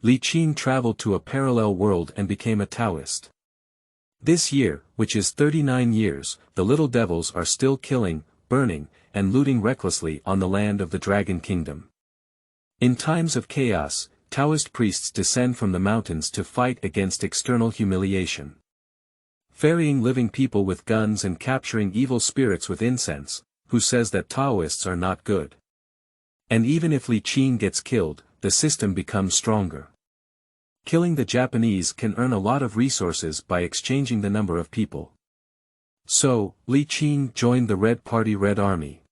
Li Qing traveled to a parallel world and became a Taoist. This year, which is 39 years, the little devils are still killing, burning, and looting recklessly on the land of the Dragon Kingdom. In times of chaos, Taoist priests descend from the mountains to fight against external humiliation. Ferrying living people with guns and capturing evil spirits with incense, who says that Taoists are not good. And even if Li Qing gets killed, the system becomes stronger. Killing the Japanese can earn a lot of resources by exchanging the number of people. So, Li Qing joined the Red Party Red Army.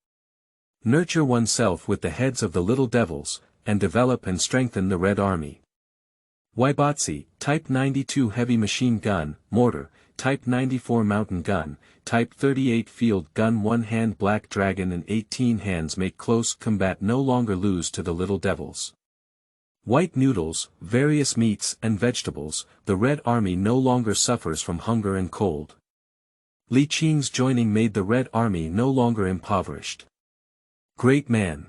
Nurture oneself with the heads of the little devils, and develop and strengthen the Red Army.Waibazi, Type 92 heavy machine gun, mortar, Type 94 mountain gun, Type 38 field gun, one-hand black dragon and 18 hands make close combat no longer lose to the little devils. White noodles, various meats and vegetables, the Red Army no longer suffers from hunger and cold. Li Qing's joining made the Red Army no longer impoverished. Great man.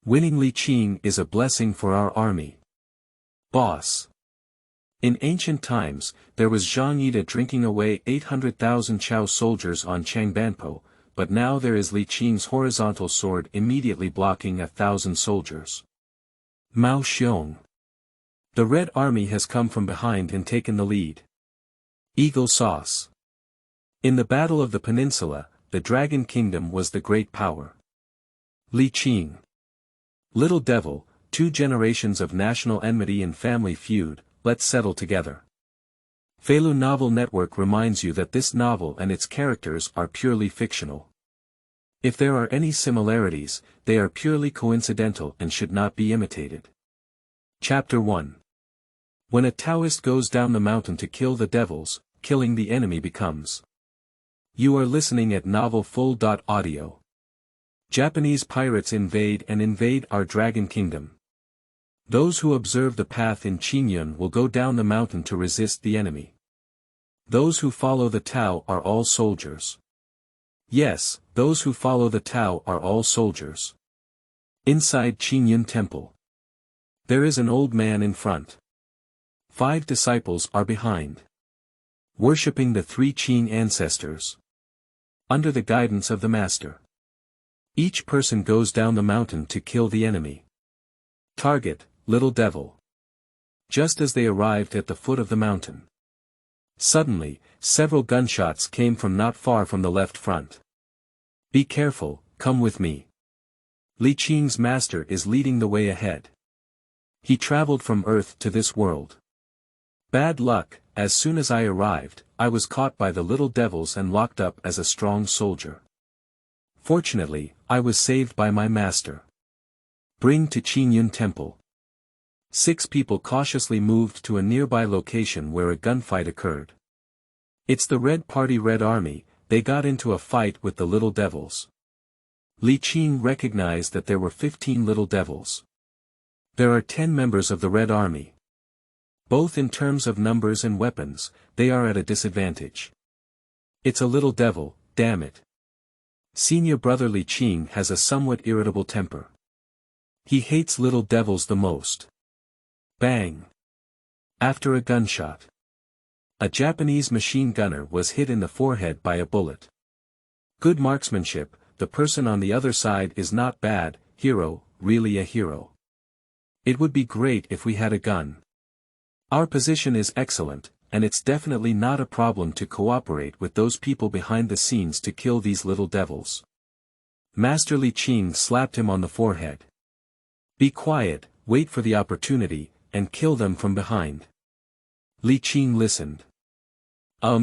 Winning Li Qing is a blessing for our army.Boss. In ancient times, there was Zhang Yide drinking away 800,000 Chao soldiers on Changbanpo, but now there is Li Qing's horizontal sword immediately blocking 1,000 soldiers. Mao Xiong. The Red Army has come from behind and taken the lead. Eagle sauce. In the Battle of the Peninsula, the Dragon Kingdom was the great power. Li Qing. Little devil, 2 generations of national enmity and family feud, let's settle together. Feilu Novel Network reminds you that this novel and its characters are purely fictional. If there are any similarities, they are purely coincidental and should not be imitated. Chapter 1. When a Taoist goes down the mountain to kill the devils, killing the enemy becomes. You are listening at Novel Full.audio. Japanese pirates invade our Dragon Kingdom. Those who observe the path in Qingyun will go down the mountain to resist the enemy. Those who follow the Tao are all soldiers. Yes, those who follow the Tao are all soldiers. Inside Qingyun Temple. There is an old man in front. 5 disciples are behind. Worshipping the 3 Qing ancestors. Under the guidance of the master. Each person goes down the mountain to kill the enemy. Target, little devil. Just as they arrived at the foot of the mountain. Suddenly, several gunshots came from not far from the left front. Be careful, come with me. Li Qing's master is leading the way ahead. He traveled from Earth to this world. Bad luck, as soon as I arrived, I was caught by the little devils and locked up as a strong soldier. Fortunately, I was saved by my master. Bring to Qingyun Temple. 6 people cautiously moved to a nearby location where a gunfight occurred. It's the Red Party Red Army, they got into a fight with the little devils. Li Qing recognized that there were 15 little devils. There are 10 members of the Red Army. Both in terms of numbers and weapons, they are at a disadvantage. It's a little devil, damn it. Senior brother Li Qing has a somewhat irritable temper. He hates little devils the most. Bang! After a gunshot. A Japanese machine gunner was hit in the forehead by a bullet. Good marksmanship, the person on the other side is not bad, hero, really a hero. It would be great if we had a gun. Our position is excellent, and it's definitely not a problem to cooperate with those people behind the scenes to kill these little devils. Master Li Qing slapped him on the forehead. Be quiet, wait for the opportunity, and kill them from behind. Li Qing listened.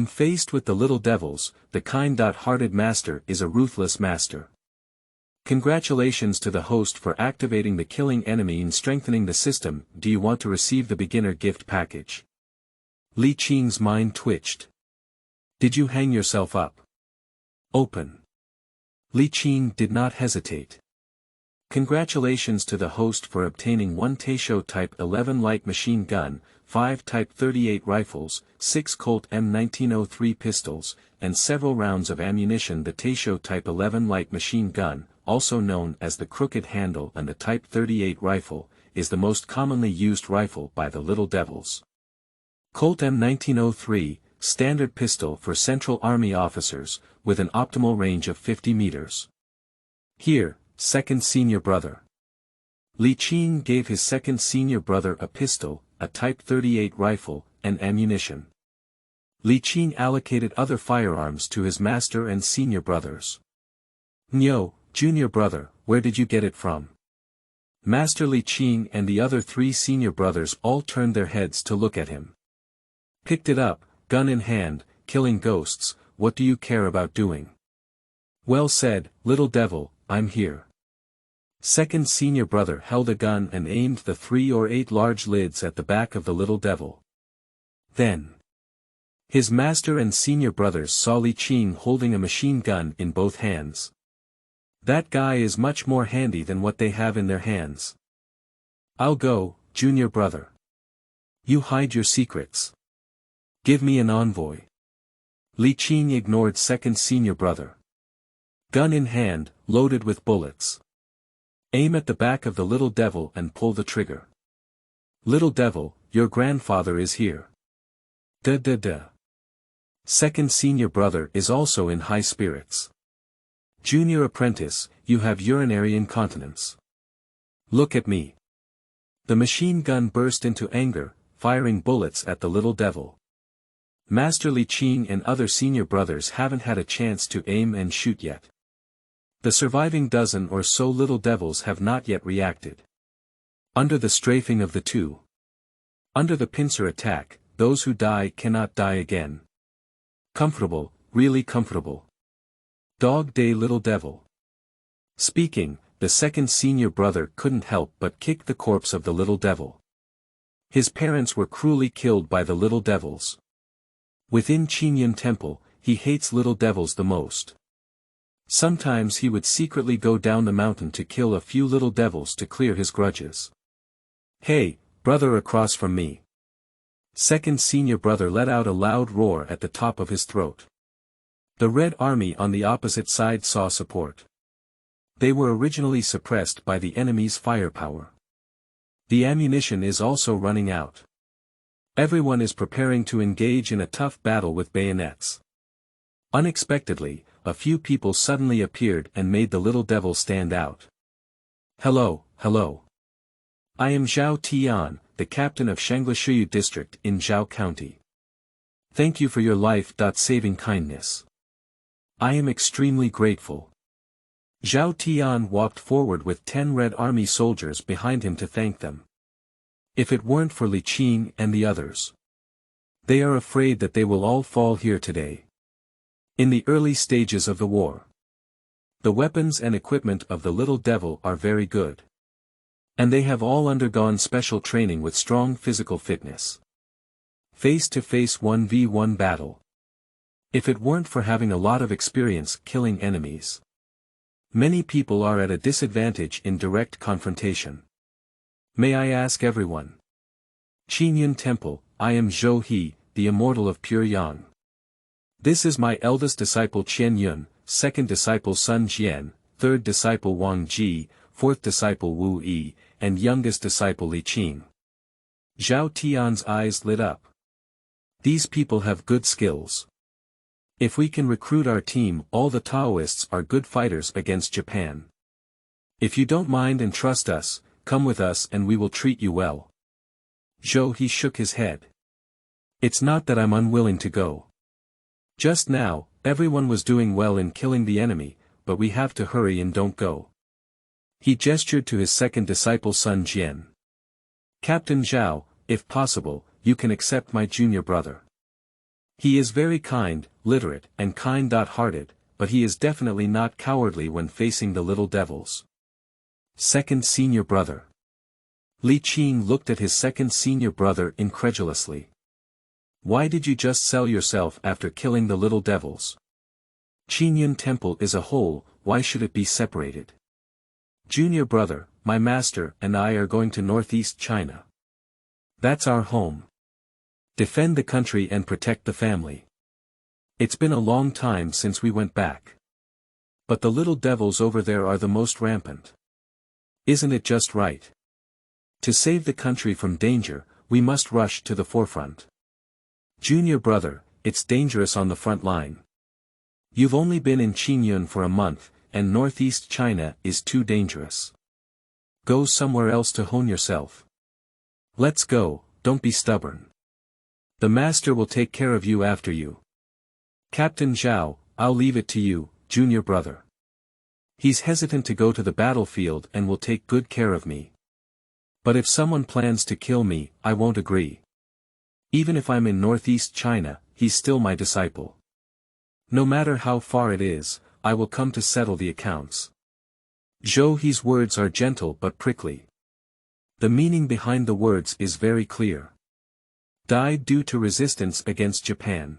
Faced with the little devils, the kind-hearted master is a ruthless master. Congratulations to the host for activating the killing enemy and strengthening the system. Do you want to receive the beginner gift package? Li Qing's mind twitched. Did you hang yourself up? Open. Li Qing did not hesitate. Congratulations to the host for obtaining 1 Taoist Type 11 light machine gun, 5 Type 38 rifles, 6 Colt M1903 pistols, and several rounds of ammunition. The Taoist Type 11 light machine gun, also known as the crooked handle and the Type 38 rifle, is the most commonly used rifle by the Little Devils. Colt M1903, standard pistol for Central Army officers, with an optimal range of 50 meters. Here, second senior brother. Li Qing gave his second senior brother a pistol, a Type 38 rifle, and ammunition. Li Qing allocated other firearms to his master and senior brothers. Nyo, junior brother, where did you get it from? Master Li Qing and the other 3 senior brothers all turned their heads to look at him. Picked it up, gun in hand, killing ghosts, what do you care about doing? Well said, little devil, I'm here. Second senior brother held a gun and aimed the 3 or 8 large lids at the back of the little devil. Then, his master and senior brothers saw Li Qing holding a machine gun in both hands. That guy is much more handy than what they have in their hands. I'll go, junior brother. You hide your secrets. Give me an envoy. Li Qing ignored second senior brother. Gun in hand, loaded with bullets. Aim at the back of the little devil and pull the trigger. Little devil, your grandfather is here. Da. Second senior brother is also in high spirits. Junior apprentice, you have urinary incontinence. Look at me. The machine gun burst into anger, firing bullets at the little devil. Master Li Qing and other senior brothers haven't had a chance to aim and shoot yet. The surviving dozen or so little devils have not yet reacted. Under the strafing of the 2. Under the pincer attack, those who die cannot die again. Comfortable, really comfortable. Dog day little devil. Speaking, the second senior brother couldn't help but kick the corpse of the little devil. His parents were cruelly killed by the little devils. Within Qingyun Temple, he hates little devils the most. Sometimes he would secretly go down the mountain to kill a few little devils to clear his grudges. Hey, brother across from me. Second senior brother let out a loud roar at the top of his throat. The Red Army on the opposite side saw support. They were originally suppressed by the enemy's firepower. The ammunition is also running out. Everyone is preparing to engage in a tough battle with bayonets. Unexpectedly, a few people suddenly appeared and made the little devil stand out. Hello. I am Zhao Tian, the captain of Shanglishuyu district in Zhao County. Thank you for your life-saving kindness. I am extremely grateful. Zhao Tian walked forward with 10 Red Army soldiers behind him to thank them. If it weren't for Li Qing and the others. They are afraid that they will all fall here today. In the early stages of the war, the weapons and equipment of the little devil are very good. And they have all undergone special training with strong physical fitness. Face-to-face 1v1 battle. If it weren't for having a lot of experience killing enemies, many people are at a disadvantage in direct confrontation. May I ask everyone? Qingyun Temple, I am Zhou He, the immortal of pure yang. This is my eldest disciple Qian Yun, second disciple Sun Jian, third disciple Wang Ji, fourth disciple Wu Yi, and youngest disciple Li Qing. Zhao Tian's eyes lit up. These people have good skills. If we can recruit our team, all the Taoists are good fighters against Japan. If you don't mind and trust us, come with us and we will treat you well. Zhou He shook his head. It's not that I'm unwilling to go. Just now, everyone was doing well in killing the enemy, but we have to hurry and don't go. He gestured to his second disciple Sun Jian. Captain Zhao, if possible, you can accept my junior brother. He is very kind, literate, and kind-hearted, but he is definitely not cowardly when facing the little devils. Second senior brother. Li Qing looked at his second senior brother incredulously. Why did you just sell yourself after killing the little devils? Qingyun Temple is a whole, why should it be separated? Junior brother, my master and I are going to northeast China. That's our home. Defend the country and protect the family. It's been a long time since we went back. But the little devils over there are the most rampant. Isn't it just right? To save the country from danger, we must rush to the forefront. Junior brother, it's dangerous on the front line. You've only been in Qingyun for a month, and northeast China is too dangerous. Go somewhere else to hone yourself. Let's go, don't be stubborn. The master will take care of you after you. Captain Zhao, I'll leave it to you, junior brother. He's hesitant to go to the battlefield and will take good care of me. But if someone plans to kill me, I won't agree. Even if I'm in northeast China, he's still my disciple. No matter how far it is, I will come to settle the accounts. Zhou He's words are gentle but prickly. The meaning behind the words is very clear. Died due to resistance against Japan.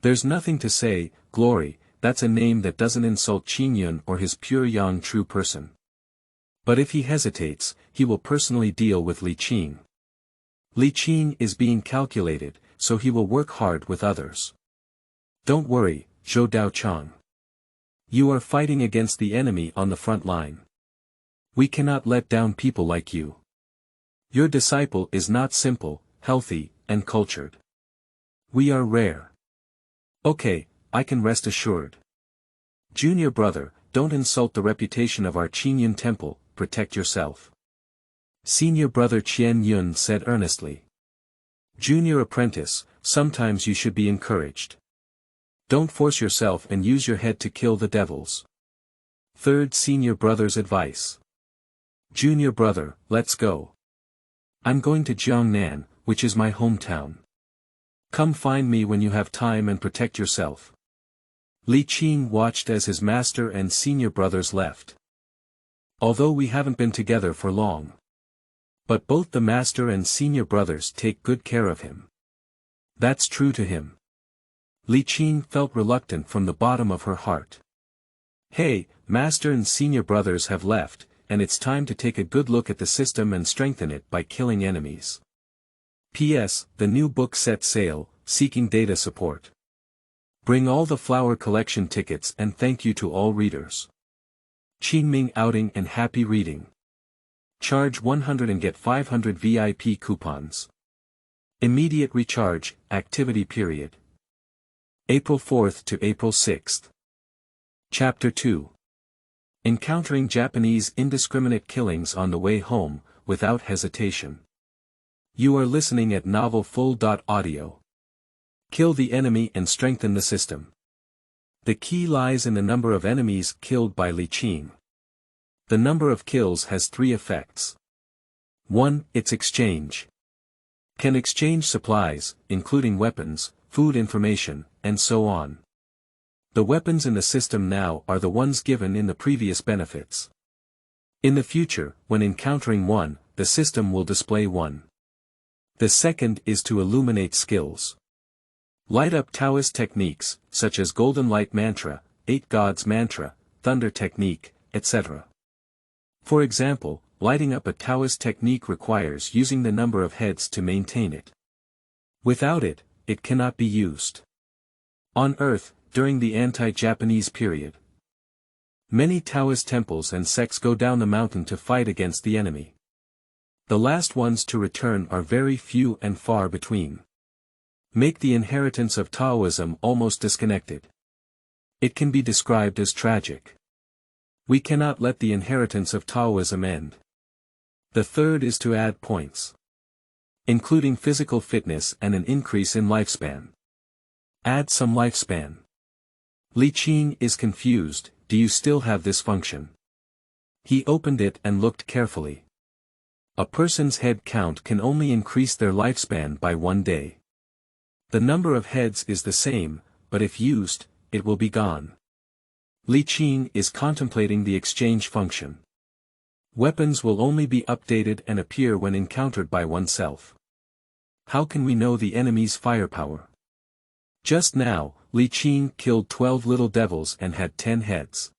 There's nothing to say, glory, that's a name that doesn't insult Qingyun or his pure yang true person. But if he hesitates, he will personally deal with Li Qing. Li Qing is being calculated, so he will work hard with others. Don't worry, Zhou Daochang. You are fighting against the enemy on the front line. We cannot let down people like you. Your disciple is not simple, healthy, and cultured. We are rare. Okay, I can rest assured. Junior brother, don't insult the reputation of our Qingyun temple, protect yourself. Senior brother Qian Yun said earnestly. Junior apprentice, sometimes you should be encouraged. Don't force yourself and use your head to kill the devils. Third senior brother's advice. Junior brother, let's go. I'm going to Jiangnan, which is my hometown. Come find me when you have time and protect yourself. Li Qing watched as his master and senior brothers left. Although we haven't been together for long. But both the master and senior brothers take good care of him. That's true to him. Li Qing felt reluctant from the bottom of her heart. Hey, master and senior brothers have left, and it's time to take a good look at the system and strengthen it by killing enemies. P.S. The new book set sail, seeking data support. Bring all the flower collection tickets and thank you to all readers. Qingming outing and happy reading. Charge 100 and get 500 VIP coupons. Immediate recharge, activity period. April 4th to April 6th. Chapter 2. Encountering Japanese indiscriminate killings on the way home, without hesitation. You are listening at novel full.audio. Kill the enemy and strengthen the system. The key lies in the number of enemies killed by Li Qing. The number of kills has 3 effects. 1. Its exchange. Can exchange supplies, including weapons, food information, and so on. The weapons in the system now are the ones given in the previous benefits. In the future, when encountering one, the system will display one. The second is to illuminate skills. Light up Taoist techniques, such as Golden Light Mantra, 8 Gods Mantra, Thunder Technique, etc. For example, lighting up a Taoist technique requires using the number of heads to maintain it. Without it, it cannot be used. On Earth, during the anti-Japanese period, many Taoist temples and sects go down the mountain to fight against the enemy. The last ones to return are very few and far between. Make the inheritance of Taoism almost disconnected. It can be described as tragic. We cannot let the inheritance of Taoism end. The third is to add points, including physical fitness and an increase in lifespan. Add some lifespan. Li Qing is confused, do you still have this function? He opened it and looked carefully. A person's head count can only increase their lifespan by 1 day. The number of heads is the same, but if used, it will be gone. Li Qing is contemplating the exchange function. Weapons will only be updated and appear when encountered by oneself. How can we know the enemy's firepower? Just now, Li Qing killed 12 little devils and had 10 heads.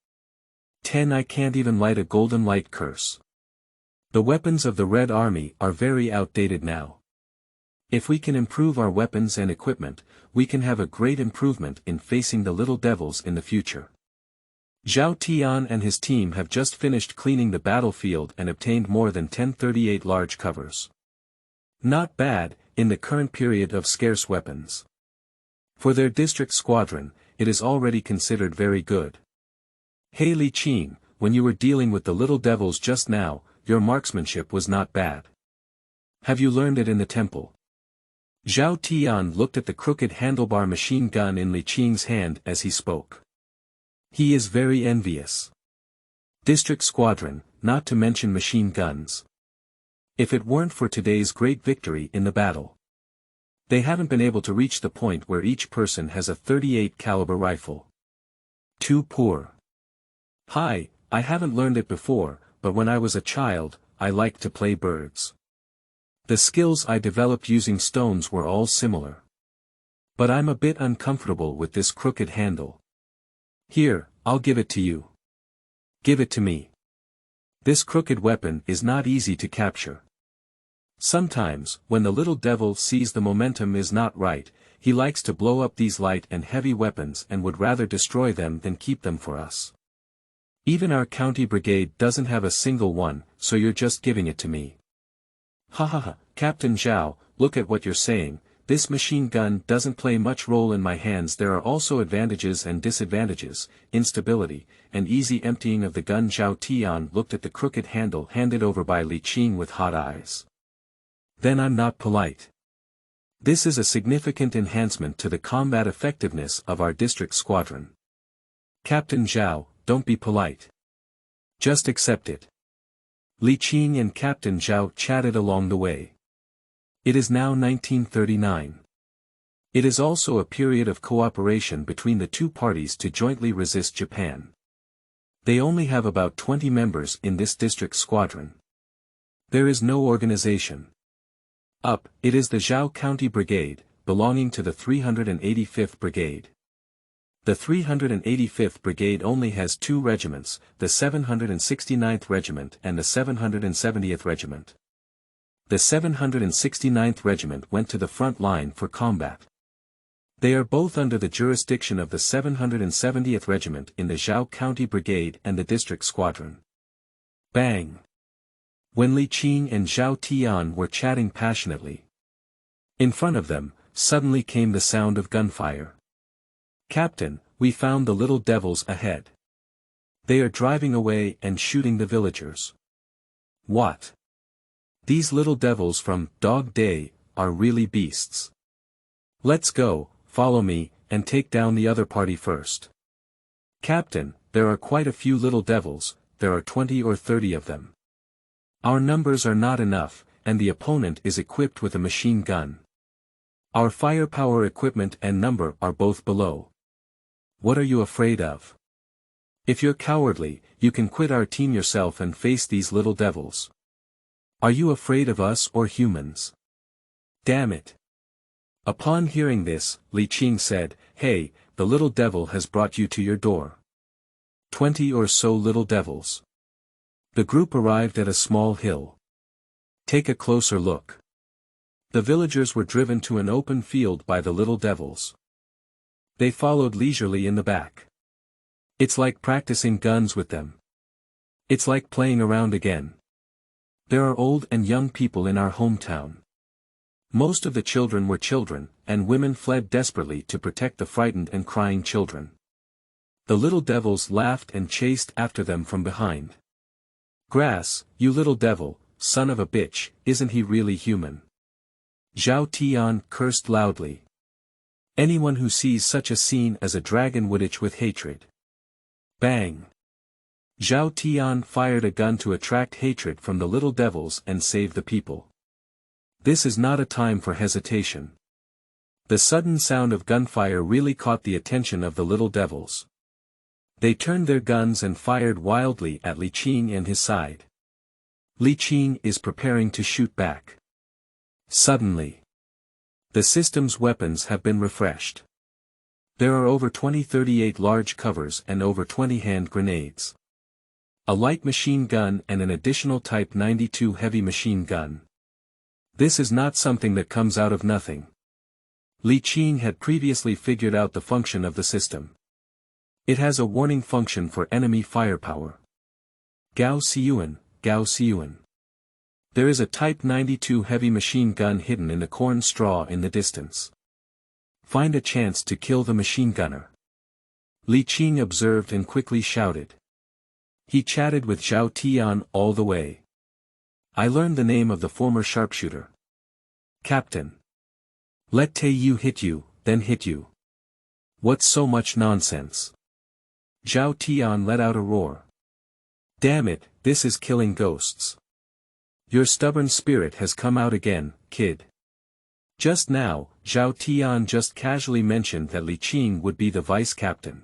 10 I can't even light a golden light curse. The weapons of the Red Army are very outdated now. If we can improve our weapons and equipment, we can have a great improvement in facing the little devils in the future. Zhao Tian and his team have just finished cleaning the battlefield and obtained more than 1038 large covers. Not bad, in the current period of scarce weapons. For their district squadron, it is already considered very good. Hey Li Qing, when you were dealing with the little devils just now, your marksmanship was not bad. Have you learned it in the temple? Zhao Tian looked at the crooked handlebar machine gun in Li Qing's hand as he spoke. He is very envious. District squadron, not to mention machine guns. If it weren't for today's great victory in the battle. They haven't been able to reach the point where each person has a 38 caliber rifle. Too poor. Hi, I haven't learned it before, but when I was a child, I liked to play birds. The skills I developed using stones were all similar. But I'm a bit uncomfortable with this crooked handle. Here, I'll give it to you. Give it to me. This crooked weapon is not easy to capture. Sometimes, when the little devil sees the momentum is not right, he likes to blow up these light and heavy weapons and would rather destroy them than keep them for us. Even our county brigade doesn't have a single one, so you're just giving it to me. Ha ha ha, Captain Zhao, look at what you're saying, this machine gun doesn't play much role in my hands. There are also advantages and disadvantages, instability, and easy emptying of the gun. Zhao Tian looked at the crooked handle handed over by Li Qing with hot eyes. Then I'm not polite. This is a significant enhancement to the combat effectiveness of our district squadron. Captain Zhao, don't be polite. Just accept it. Li Qing and Captain Zhao chatted along the way. It is now 1939. It is also a period of cooperation between the two parties to jointly resist Japan. They only have about 20 members in this district squadron. There is no organization. It is the Zhao County Brigade, belonging to the 385th Brigade. The 385th Brigade only has 2 regiments, the 769th Regiment and the 770th Regiment. The 769th Regiment went to the front line for combat. They are both under the jurisdiction of the 770th Regiment in the Zhao County Brigade and the District Squadron. Bang! When Li Qing and Zhao Tian were chatting passionately, in front of them, suddenly came the sound of gunfire. Captain, we found the little devils ahead. They are driving away and shooting the villagers. What? These little devils from Dog Day are really beasts. Let's go, follow me, and take down the other party first. Captain, there are quite a few little devils, there are 20 or 30 of them. Our numbers are not enough, and the opponent is equipped with a machine gun. Our firepower equipment and number are both below. What are you afraid of? If you're cowardly, you can quit our team yourself and face these little devils. Are you afraid of us or humans? Damn it. Upon hearing this, Li Qing said, Hey, the little devil has brought you to your door. 20 or so little devils. The group arrived at a small hill. Take a closer look. The villagers were driven to an open field by the little devils. They followed leisurely in the back. It's like practicing guns with them. It's like playing around again. There are old and young people in our hometown. Most of the children were children, and women fled desperately to protect the frightened and crying children. The little devils laughed and chased after them from behind. Grass, you little devil, son of a bitch, isn't he really human? Zhao Tian cursed loudly. Anyone who sees such a scene as a dragon would itch with hatred. Bang! Zhao Tian fired a gun to attract hatred from the little devils and save the people. This is not a time for hesitation. The sudden sound of gunfire really caught the attention of the little devils. They turned their guns and fired wildly at Li Qing and his side. Li Qing is preparing to shoot back. Suddenly, the system's weapons have been refreshed. There are over 38 large covers and over 20 hand grenades. A light machine gun and an additional Type 92 heavy machine gun. This is not something that comes out of nothing. Li Qing had previously figured out the function of the system. It has a warning function for enemy firepower. Gao Siyuan, Gao Siyuan. There is a Type 92 heavy machine gun hidden in the corn straw in the distance. Find a chance to kill the machine gunner. Li Qing observed and quickly shouted. He chatted with Zhao Tian all the way. I learned the name of the former sharpshooter. Captain. Let Taiyu hit you, then hit you. What's so much nonsense? Zhao Tian let out a roar. Damn it, this is killing ghosts. Your stubborn spirit has come out again, kid. Just now, Zhao Tian just casually mentioned that Li Qing would be the vice captain.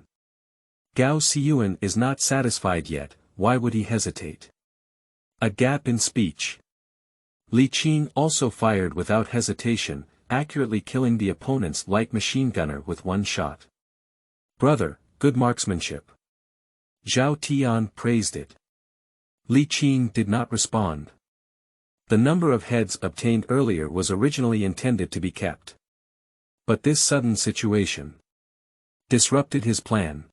Gao Siyuan is not satisfied yet, why would he hesitate? A gap in speech. Li Qing also fired without hesitation, accurately killing the opponent's light machine gunner with one shot. Brother, good marksmanship. Zhao Tian praised it. Li Qing did not respond. The number of heads obtained earlier was originally intended to be kept. But this sudden situation disrupted his plan.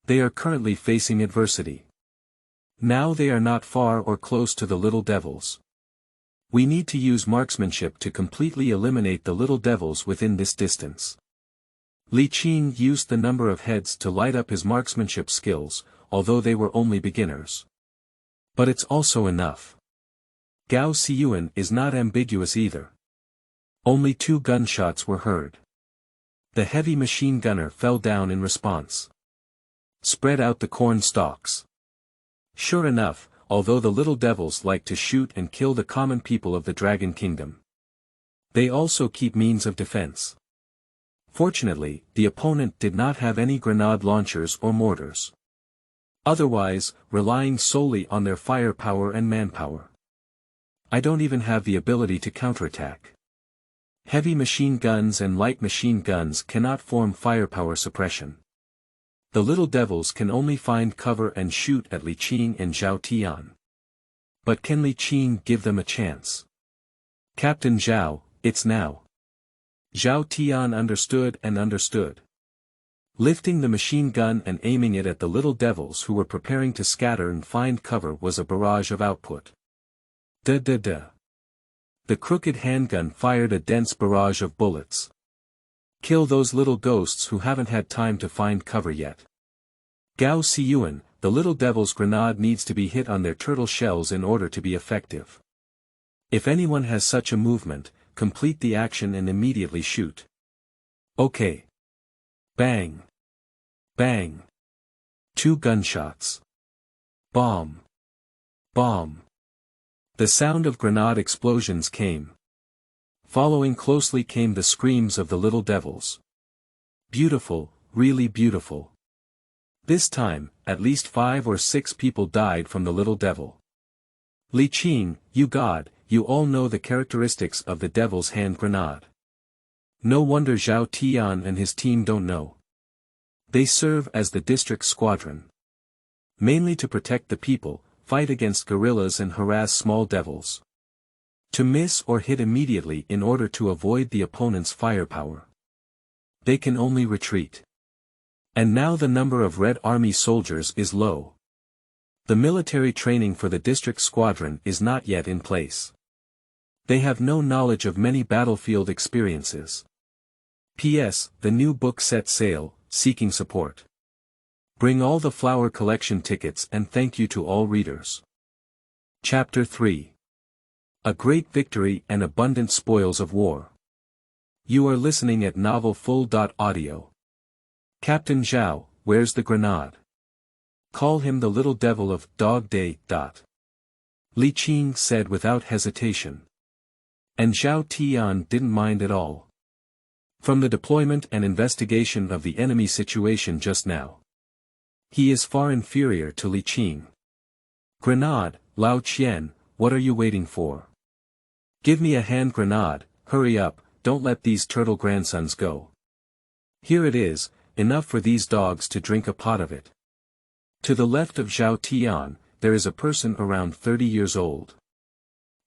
They are currently facing adversity. Now they are not far or close to the little devils. We need to use marksmanship to completely eliminate the little devils within this distance. Li Qing used the number of heads to light up his marksmanship skills, although they were only beginners. But it's also enough. Gao Siyuan is not ambiguous either. Only 2 gunshots were heard. The heavy machine gunner fell down in response. Spread out the corn stalks. Sure enough, although the little devils like to shoot and kill the common people of the Dragon Kingdom, they also keep means of defense. Fortunately, the opponent did not have any grenade launchers or mortars. Otherwise, relying solely on their firepower and manpower. I don't even have the ability to counterattack. Heavy machine guns and light machine guns cannot form firepower suppression. The little devils can only find cover and shoot at Li Qing and Zhao Tian. But can Li Qing give them a chance? Captain Zhao, it's now. Zhao Tian understood and understood. Lifting the machine gun and aiming it at the little devils who were preparing to scatter and find cover was a barrage of output. Da-da-da. The crooked handgun fired a dense barrage of bullets. Kill those little ghosts who haven't had time to find cover yet. Gao Siyuan, the little devil's grenade needs to be hit on their turtle shells in order to be effective. If anyone has such a movement, complete the action and immediately shoot. Okay. Bang. Bang. 2 gunshots. Bomb. Bomb. The sound of grenade explosions came. Following closely came the screams of the little devils. Beautiful, really beautiful. This time, at least 5 or 6 people died from the little devil. Li Qing, you god, you all know the characteristics of the devil's hand grenade. No wonder Zhao Tian and his team don't know. They serve as the district squadron. Mainly to protect the people, fight against guerrillas and harass small devils. To miss or hit immediately in order to avoid the opponent's firepower. They can only retreat. And now the number of Red Army soldiers is low. The military training for the district squadron is not yet in place. They have no knowledge of many battlefield experiences. P.S. The new book set sail, seeking support. Bring all the flower collection tickets and thank you to all readers. Chapter 3. A Great Victory and Abundant Spoils of War. You are listening at novelfull.audio. Captain Zhao, where's the grenade? Call him the little devil of Dog Day. Li Qing said without hesitation. And Zhao Tian didn't mind at all. From the deployment and investigation of the enemy situation just now, he is far inferior to Li Qing. Grenade, Lao Qian, what are you waiting for? Give me a hand grenade, hurry up, don't let these turtle grandsons go. Here it is, enough for these dogs to drink a pot of it. To the left of Zhao Tian, there is a person around 30 years old.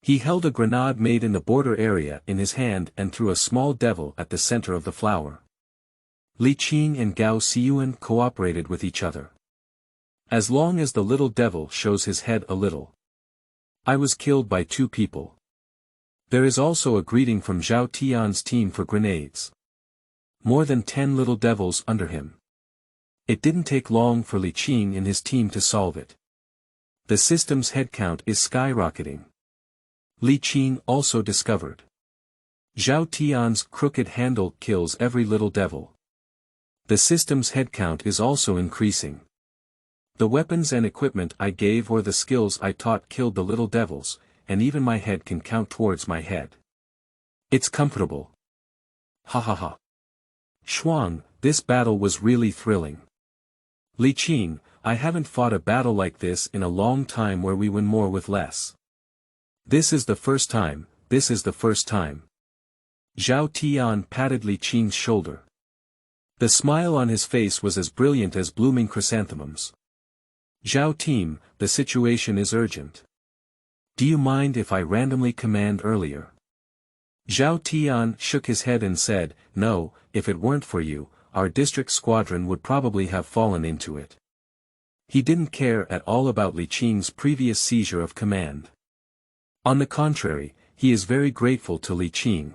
He held a grenade made in the border area in his hand and threw a small devil at the center of the flower. Li Qing and Gao Siyuan cooperated with each other. As long as the little devil shows his head a little. I was killed by 2 people. There is also a greeting from Zhao Tian's team for grenades. More than 10 little devils under him. It didn't take long for Li Qing and his team to solve it. The system's headcount is skyrocketing. Li Qing also discovered. Zhao Tian's crooked handle kills every little devil. The system's headcount is also increasing. The weapons and equipment I gave or the skills I taught killed the little devils, and even my head can count towards my head. It's comfortable. Ha ha ha. Shuang, this battle was really thrilling. Li Qing, I haven't fought a battle like this in a long time where we win more with less. This is the first time, this is the first time. Zhao Tian patted Li Qing's shoulder. The smile on his face was as brilliant as blooming chrysanthemums. Zhao team, the situation is urgent. Do you mind if I randomly command earlier? Zhao Tian shook his head and said, no, if it weren't for you, our district squadron would probably have fallen into it. He didn't care at all about Li Qing's previous seizure of command. On the contrary, he is very grateful to Li Qing.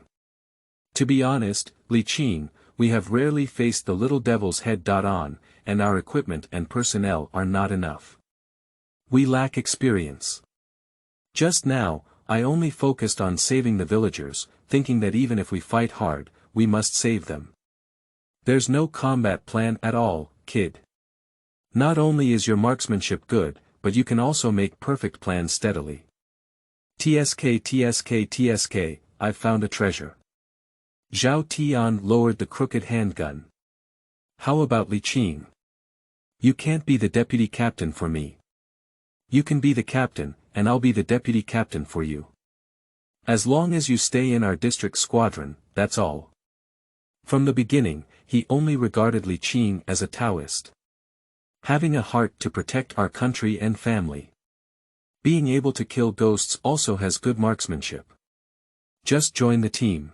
To be honest, Li Qing, we have rarely faced the little devil's head-on, and our equipment and personnel are not enough. We lack experience. Just now, I only focused on saving the villagers, thinking that even if we fight hard, we must save them. There's no combat plan at all, kid. Not only is your marksmanship good, but you can also make perfect plans steadily. TSK, I've found a treasure. Zhao Tian lowered the crooked handgun. How about Li Qing? You can't be the deputy captain for me. You can be the captain, and I'll be the deputy captain for you. As long as you stay in our district squadron, that's all. From the beginning, he only regarded Li Qing as a Taoist. Having a heart to protect our country and family. Being able to kill ghosts also has good marksmanship. Just join the team.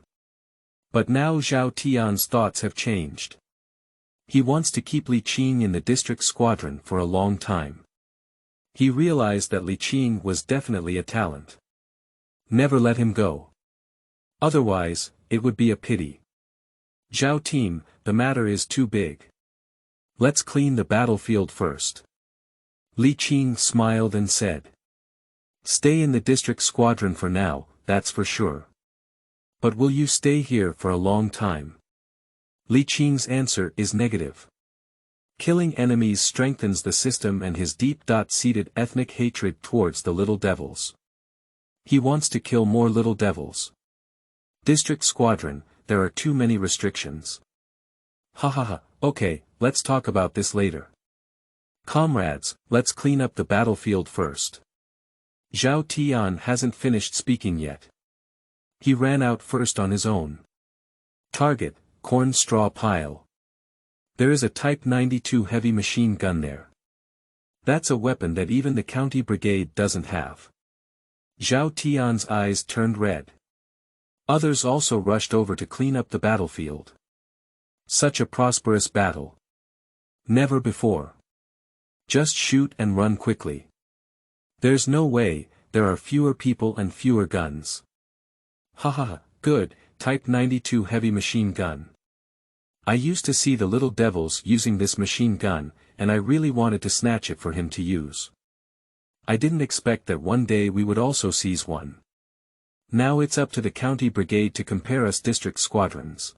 But now Zhao Tian's thoughts have changed. He wants to keep Li Qing in the district squadron for a long time. He realized that Li Qing was definitely a talent. Never let him go. Otherwise, it would be a pity. Zhao team, the matter is too big. Let's clean the battlefield first. Li Qing smiled and said. Stay in the district squadron for now, that's for sure. But will you stay here for a long time? Li Qing's answer is negative. Killing enemies strengthens the system and his deep-seated ethnic hatred towards the little devils. He wants to kill more little devils. District squadron, there are too many restrictions. Ha ha ha, okay, let's talk about this later. Comrades, let's clean up the battlefield first. Zhao Tian hasn't finished speaking yet. He ran out first on his own. Target, corn straw pile. There is a Type 92 heavy machine gun there. That's a weapon that even the county brigade doesn't have. Zhao Tian's eyes turned red. Others also rushed over to clean up the battlefield. Such a prosperous battle. Never before. Just shoot and run quickly. There's no way, there are fewer people and fewer guns. Haha, good, Type 92 heavy machine gun. I used to see the little devils using this machine gun, and I really wanted to snatch it for him to use. I didn't expect that one day we would also seize one. Now it's up to the county brigade to compare us district squadrons.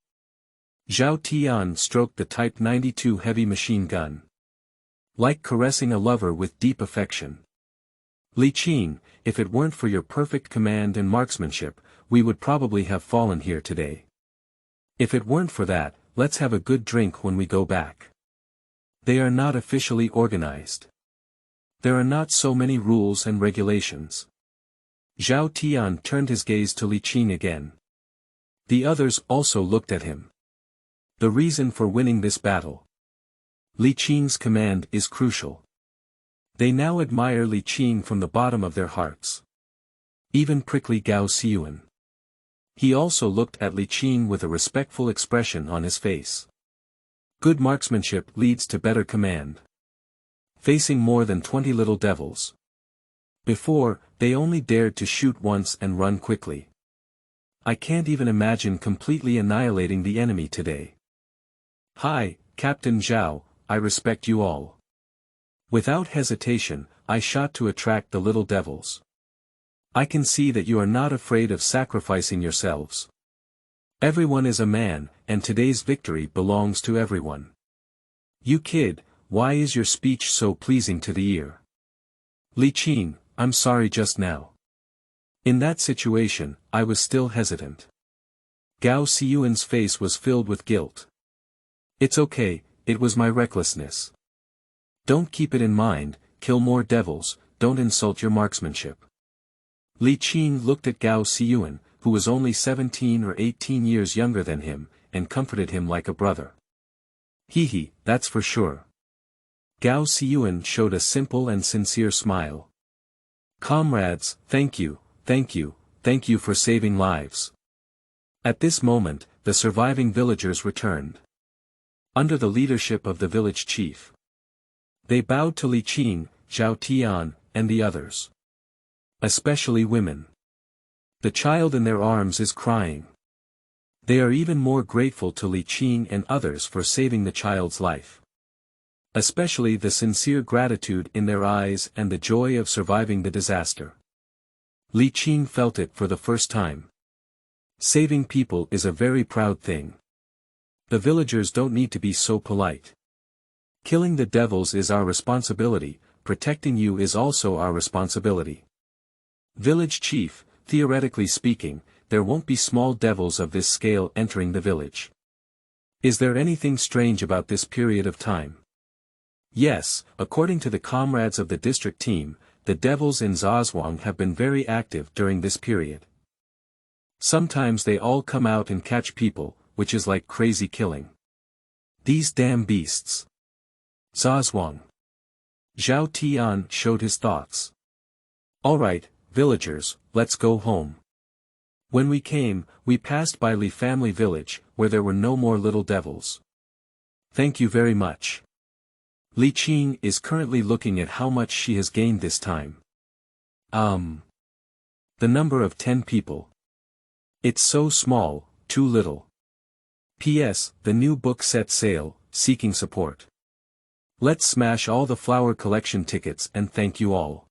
Zhao Tian stroked the Type 92 heavy machine gun. Like caressing a lover with deep affection. Li Qing, if it weren't for your perfect command and marksmanship, we would probably have fallen here today. If it weren't for that, let's have a good drink when we go back. They are not officially organized. There are not so many rules and regulations. Zhao Tian turned his gaze to Li Qing again. The others also looked at him. The reason for winning this battle. Li Qing's command is crucial. They now admire Li Qing from the bottom of their hearts. Even prickly Gao Siyuan. He also looked at Li Qing with a respectful expression on his face. Good marksmanship leads to better command. Facing more than 20 little devils. Before, they only dared to shoot once and run quickly. I can't even imagine completely annihilating the enemy today. Hi, Captain Zhao, I respect you all. Without hesitation, I shot to attract the little devils. I can see that you are not afraid of sacrificing yourselves. Everyone is a man, and today's victory belongs to everyone. You kid, why is your speech so pleasing to the ear? Li Qing, I'm sorry just now. In that situation, I was still hesitant. Gao Xiyuan's face was filled with guilt. It's okay, it was my recklessness. Don't keep it in mind, kill more devils, don't insult your marksmanship. Li Qing looked at Gao Xiyuan, who was only 17 or 18 years younger than him, and comforted him like a brother. Hee, that's for sure. Gao Xiyuan showed a simple and sincere smile. Comrades, thank you for saving lives. At this moment, the surviving villagers returned. Under the leadership of the village chief. They bowed to Li Qing, Zhao Tian, and the others. Especially women. The child in their arms is crying. They are even more grateful to Li Qing and others for saving the child's life. Especially the sincere gratitude in their eyes and the joy of surviving the disaster. Li Qing felt it for the first time. Saving people is a very proud thing. The villagers don't need to be so polite. Killing the devils is our responsibility, protecting you is also our responsibility. Village chief, theoretically speaking, there won't be small devils of this scale entering the village. Is there anything strange about this period of time? Yes, according to the comrades of the district team, the devils in Zaozhuang have been very active during this period. Sometimes they all come out and catch people, which is like crazy killing. These damn beasts. Zaozhuang. Zhao Tian showed his thoughts. Alright, villagers, let's go home. When we came, we passed by Li family village, where there were no more little devils. Thank you very much. Li Qing is currently looking at how much she has gained this time. The number of 10 people. It's so small, too little. P.S. The new book set sale, seeking support. Let's smash all the flower collection tickets and thank you all.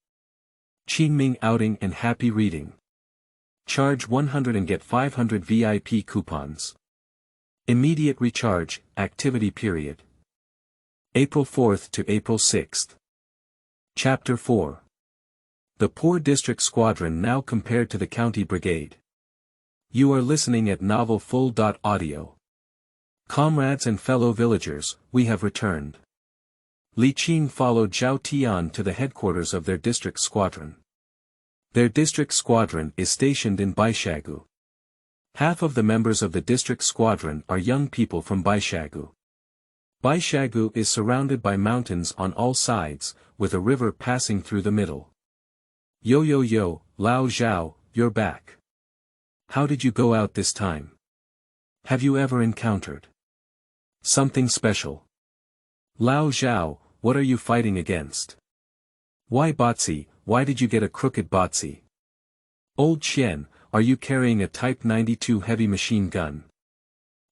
Qingming outing and happy reading. Charge 100 and get 500 VIP coupons. Immediate recharge, activity period. April 4th to April 6th. Chapter 4. The poor district squadron now compared to the county brigade. You are listening at novel full.audio. Comrades and fellow villagers, we have returned. Li Qing followed Zhao Tian to the headquarters of their district squadron. Their district squadron is stationed in Baishagu. Half of the members of the district squadron are young people from Baishagu. Baishagu is surrounded by mountains on all sides, with a river passing through the middle. Yo, Lao Zhao, you're back. How did you go out this time? Have you ever encountered something special? Lao Zhao, what are you fighting against? Waibazi, why did you get a crooked Bazi? Old Qian, are you carrying a Type 92 heavy machine gun?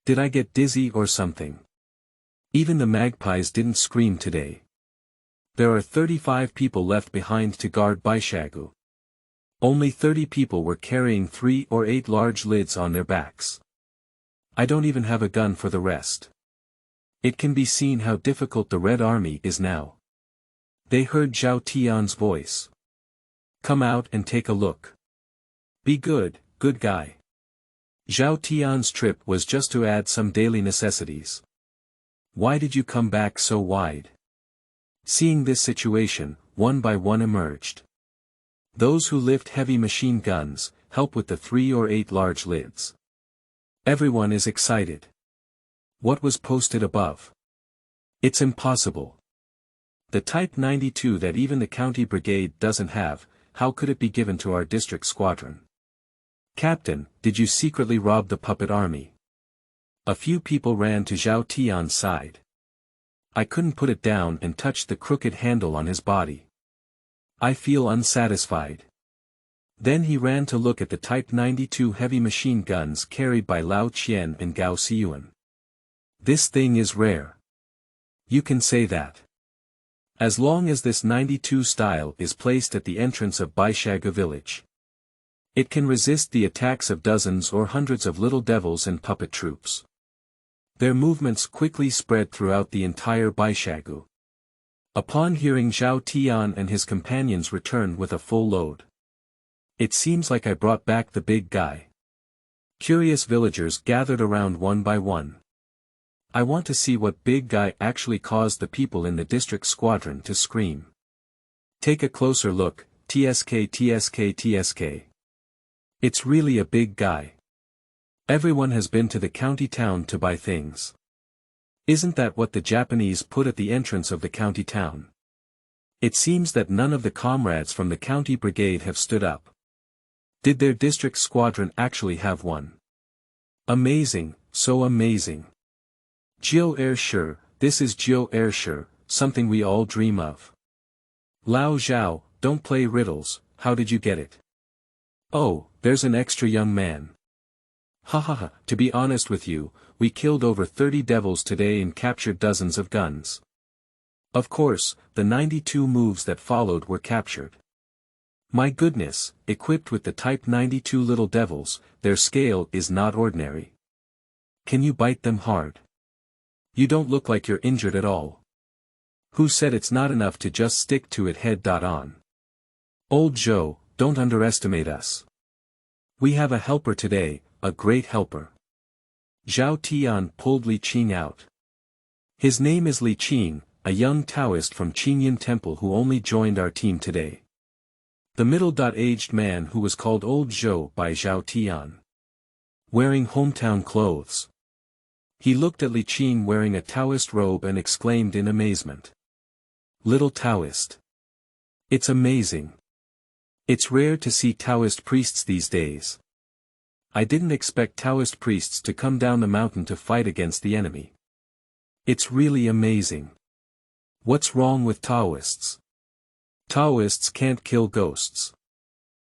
Did I get dizzy or something? Even the magpies didn't scream today. There are 35 people left behind to guard Baishagu. Only 30 people were carrying 3 or 8 large lids on their backs. I don't even have a gun for the rest. It can be seen how difficult the Red Army is now. They heard Zhao Tian's voice. Come out and take a look. Be good guy. Zhao Tian's trip was just to add some daily necessities. Why did you come back so wide? Seeing this situation, one by one emerged. Those who lift heavy machine guns, help with the 3 or 8 large lids. Everyone is excited. What was posted above? It's impossible. The Type 92 that even the county brigade doesn't have, how could it be given to our district squadron? Captain, did you secretly rob the puppet army? A few people ran to Zhao Tian's side. I couldn't put it down and touched the crooked handle on his body. I feel unsatisfied. Then he ran to look at the Type 92 heavy machine guns carried by Li Qing and Gao Xiyuan. This thing is rare. You can say that. As long as this 92 style is placed at the entrance of Baishagu village. It can resist the attacks of dozens or hundreds of little devils and puppet troops. Their movements quickly spread throughout the entire Baishagu. Upon hearing Zhao Tian and his companions return with a full load. It seems like I brought back the big guy. Curious villagers gathered around one by one. I want to see what big guy actually caused the people in the district squadron to scream. Take a closer look, TSK. It's really a big guy. Everyone has been to the county town to buy things. Isn't that what the Japanese put at the entrance of the county town? It seems that none of the comrades from the county brigade have stood up. Did their district squadron actually have one? Amazing, so amazing. Sure, this is sure, something we all dream of. Lao Zhao, don't play riddles, how did you get it? Oh, there's an extra young man. Ha, to be honest with you, we killed over 30 devils today and captured dozens of guns. Of course, the 92 moves that followed were captured. My goodness, equipped with the Type 92 little devils, their scale is not ordinary. Can you bite them hard? You don't look like you're injured at all. Who said it's not enough to just stick to it head-on? Old Zhou, don't underestimate us. We have a helper today, a great helper. Zhao Tian pulled Li Qing out. His name is Li Qing, a young Taoist from Qingyan Temple who only joined our team today. The middle-aged man who was called Old Zhou by Zhao Tian. Wearing hometown clothes. He looked at Li Qing wearing a Taoist robe and exclaimed in amazement. Little Taoist. It's amazing. It's rare to see Taoist priests these days. I didn't expect Taoist priests to come down the mountain to fight against the enemy. It's really amazing. What's wrong with Taoists? Taoists can't kill ghosts.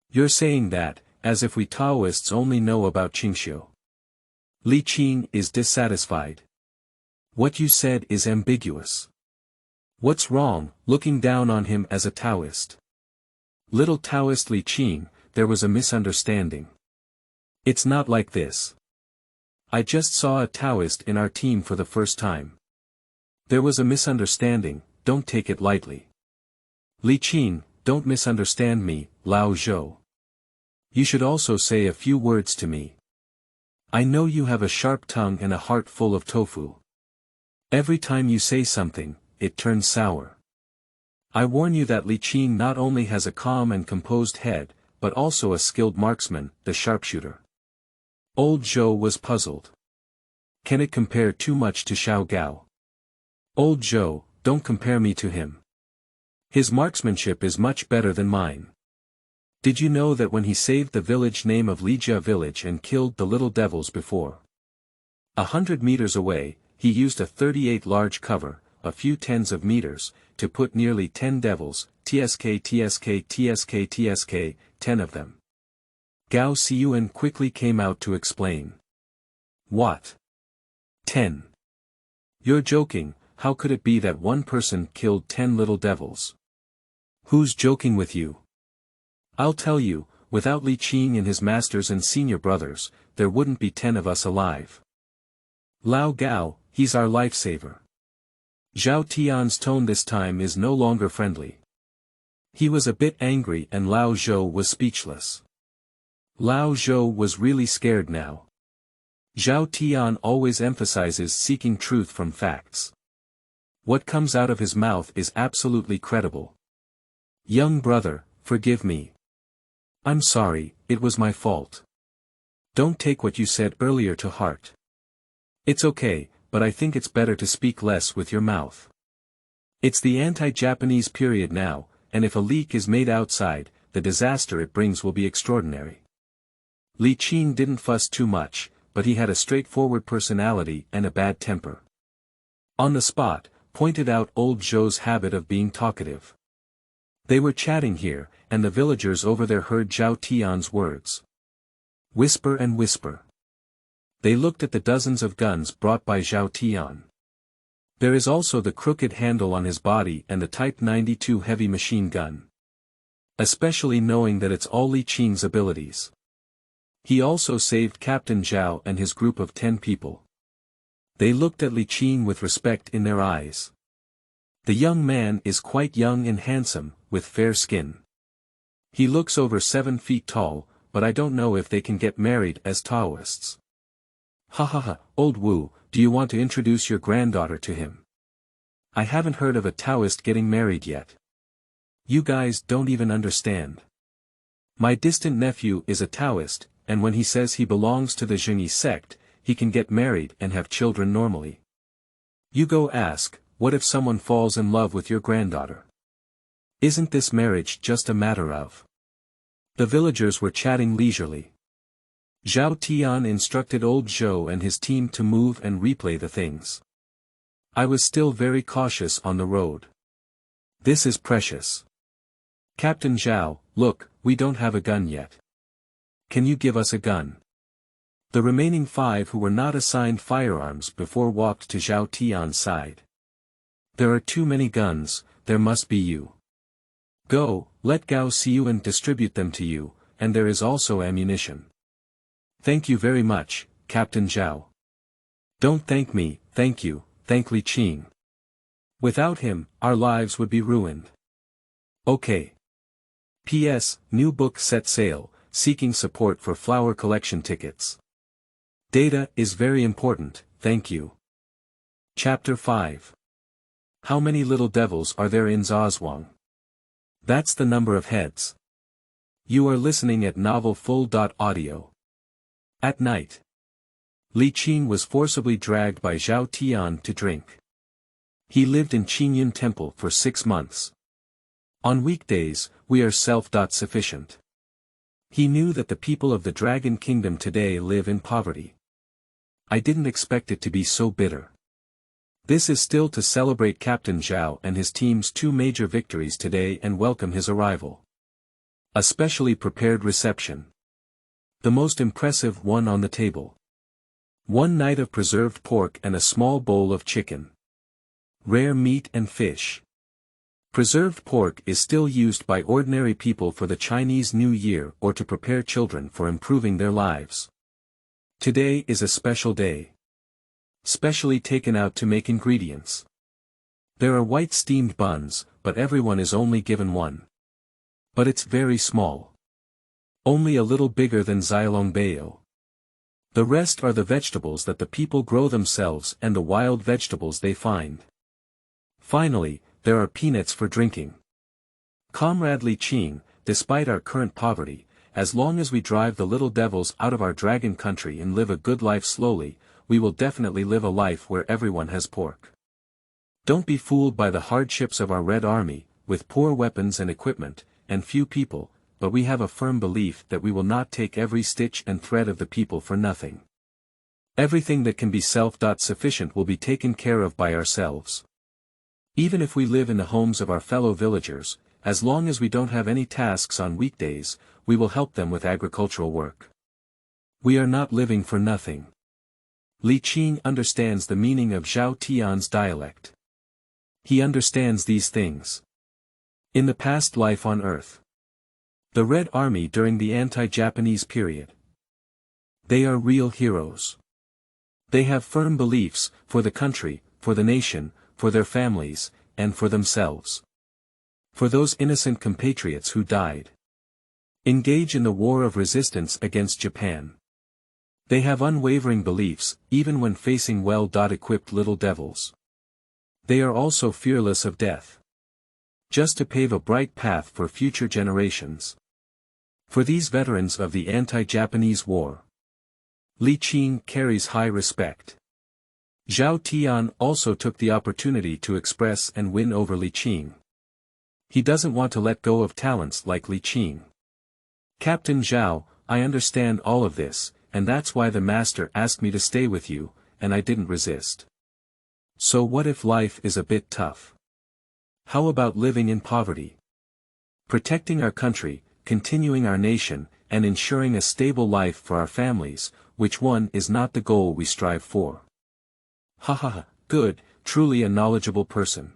You're saying that, as if we Taoists only know about Qingxiu. Li Qing is dissatisfied. What you said is ambiguous. What's wrong, looking down on him as a Taoist? Little Taoist Li Qing, there was a misunderstanding. It's not like this. I just saw a Taoist in our team for the first time. There was a misunderstanding, don't take it lightly. Li Qing, don't misunderstand me, Lao Zhou. You should also say a few words to me. I know you have a sharp tongue and a heart full of tofu. Every time you say something, it turns sour. I warn you that Li Qing not only has a calm and composed head, but also a skilled marksman, the sharpshooter. Old Zhou was puzzled. Can it compare too much to Xiao Gao? Old Zhou, don't compare me to him. His marksmanship is much better than mine. Did you know that when he saved the village name of Lijia village and killed the little devils before 100 meters away, he used a 38 large cover, a few tens of meters, to put nearly 10 devils, TSK, 10 of them. Gao Xiyuan quickly came out to explain. What? 10. You're joking, how could it be that one person killed 10 little devils? Who's joking with you? I'll tell you, without Li Qing and his masters and senior brothers, there wouldn't be 10 of us alive. Lao Gao, he's our lifesaver. Zhao Tian's tone this time is no longer friendly. He was a bit angry and Lao Zhou was speechless. Lao Zhou was really scared now. Zhao Tian always emphasizes seeking truth from facts. What comes out of his mouth is absolutely credible. Young brother, forgive me. I'm sorry, it was my fault. Don't take what you said earlier to heart. It's okay, but I think it's better to speak less with your mouth. It's the anti-Japanese period now, and if a leak is made outside, the disaster it brings will be extraordinary. Li Qing didn't fuss too much, but he had a straightforward personality and a bad temper. On the spot, pointed out old Zhou's habit of being talkative. They were chatting here, and the villagers over there heard Zhao Tian's words. Whisper and whisper. They looked at the dozens of guns brought by Zhao Tian. There is also the crooked handle on his body and the Type 92 heavy machine gun. Especially knowing that it's all Li Qing's abilities. He also saved Captain Zhao and his group of 10 people. They looked at Li Qing with respect in their eyes. The young man is quite young and handsome, with fair skin. He looks over 7 feet tall, but I don't know if they can get married as Taoists. Ha ha ha, old Wu, do you want to introduce your granddaughter to him? I haven't heard of a Taoist getting married yet. You guys don't even understand. My distant nephew is a Taoist, and when he says he belongs to the Zhengyi sect, he can get married and have children normally. You go ask, what if someone falls in love with your granddaughter? Isn't this marriage just a matter of? The villagers were chatting leisurely. Zhao Tian instructed old Zhou and his team to move and replay the things. I was still very cautious on the road. This is precious. Captain Zhao, look, we don't have a gun yet. Can you give us a gun? The remaining 5 who were not assigned firearms before walked to Zhao Tian's side. There are too many guns, there must be you. Go, let Gao Xiuan distribute them to you, and there is also ammunition. Thank you very much, Captain Zhao. Don't thank me, thank you, thank Li Qing. Without him, our lives would be ruined. Okay. P.S. New book set sale, seeking support for flower collection tickets. Data is very important, thank you. Chapter 5. How many little devils are there in Zaozhuang? That's the number of heads. You are listening at novel full.audio. At night. Li Qing was forcibly dragged by Zhao Tian to drink. He lived in Qingyun Temple for 6 months. On weekdays, we are self-sufficient. He knew that the people of the Dragon Kingdom today live in poverty. I didn't expect it to be so bitter. This is still to celebrate Captain Zhao and his team's 2 major victories today and welcome his arrival. A specially prepared reception. The most impressive one on the table. 1 night of preserved pork and a small bowl of chicken. Rare meat and fish. Preserved pork is still used by ordinary people for the Chinese New Year or to prepare children for improving their lives. Today is a special day. Specially taken out to make ingredients. There are white steamed buns, but everyone is only given one. But it's very small. Only a little bigger than Zaolongbao. The rest are the vegetables that the people grow themselves and the wild vegetables they find. Finally, there are peanuts for drinking. Comrade Li Qing, despite our current poverty, as long as we drive the little devils out of our dragon country and live a good life slowly, we will definitely live a life where everyone has pork. Don't be fooled by the hardships of our Red Army, with poor weapons and equipment, and few people, but we have a firm belief that we will not take every stitch and thread of the people for nothing. Everything that can be self-sufficient will be taken care of by ourselves. Even if we live in the homes of our fellow villagers, as long as we don't have any tasks on weekdays, we will help them with agricultural work. We are not living for nothing. Li Qing understands the meaning of Zhao Tian's dialect. He understands these things. In the past life on Earth. The Red Army during the anti-Japanese period. They are real heroes. They have firm beliefs, for the country, for the nation, for their families, and for themselves. For those innocent compatriots who died. Engage in the war of resistance against Japan. They have unwavering beliefs, even when facing well-equipped little devils. They are also fearless of death. Just to pave a bright path for future generations. For these veterans of the anti-Japanese war, Li Qing carries high respect. Zhao Tian also took the opportunity to express and win over Li Qing. He doesn't want to let go of talents like Li Qing. Captain Zhao, I understand all of this, and that's why the master asked me to stay with you, and I didn't resist. So what if life is a bit tough? How about living in poverty? Protecting our country, continuing our nation, and ensuring a stable life for our families, which one is not the goal we strive for? Ha ha ha, good, truly a knowledgeable person.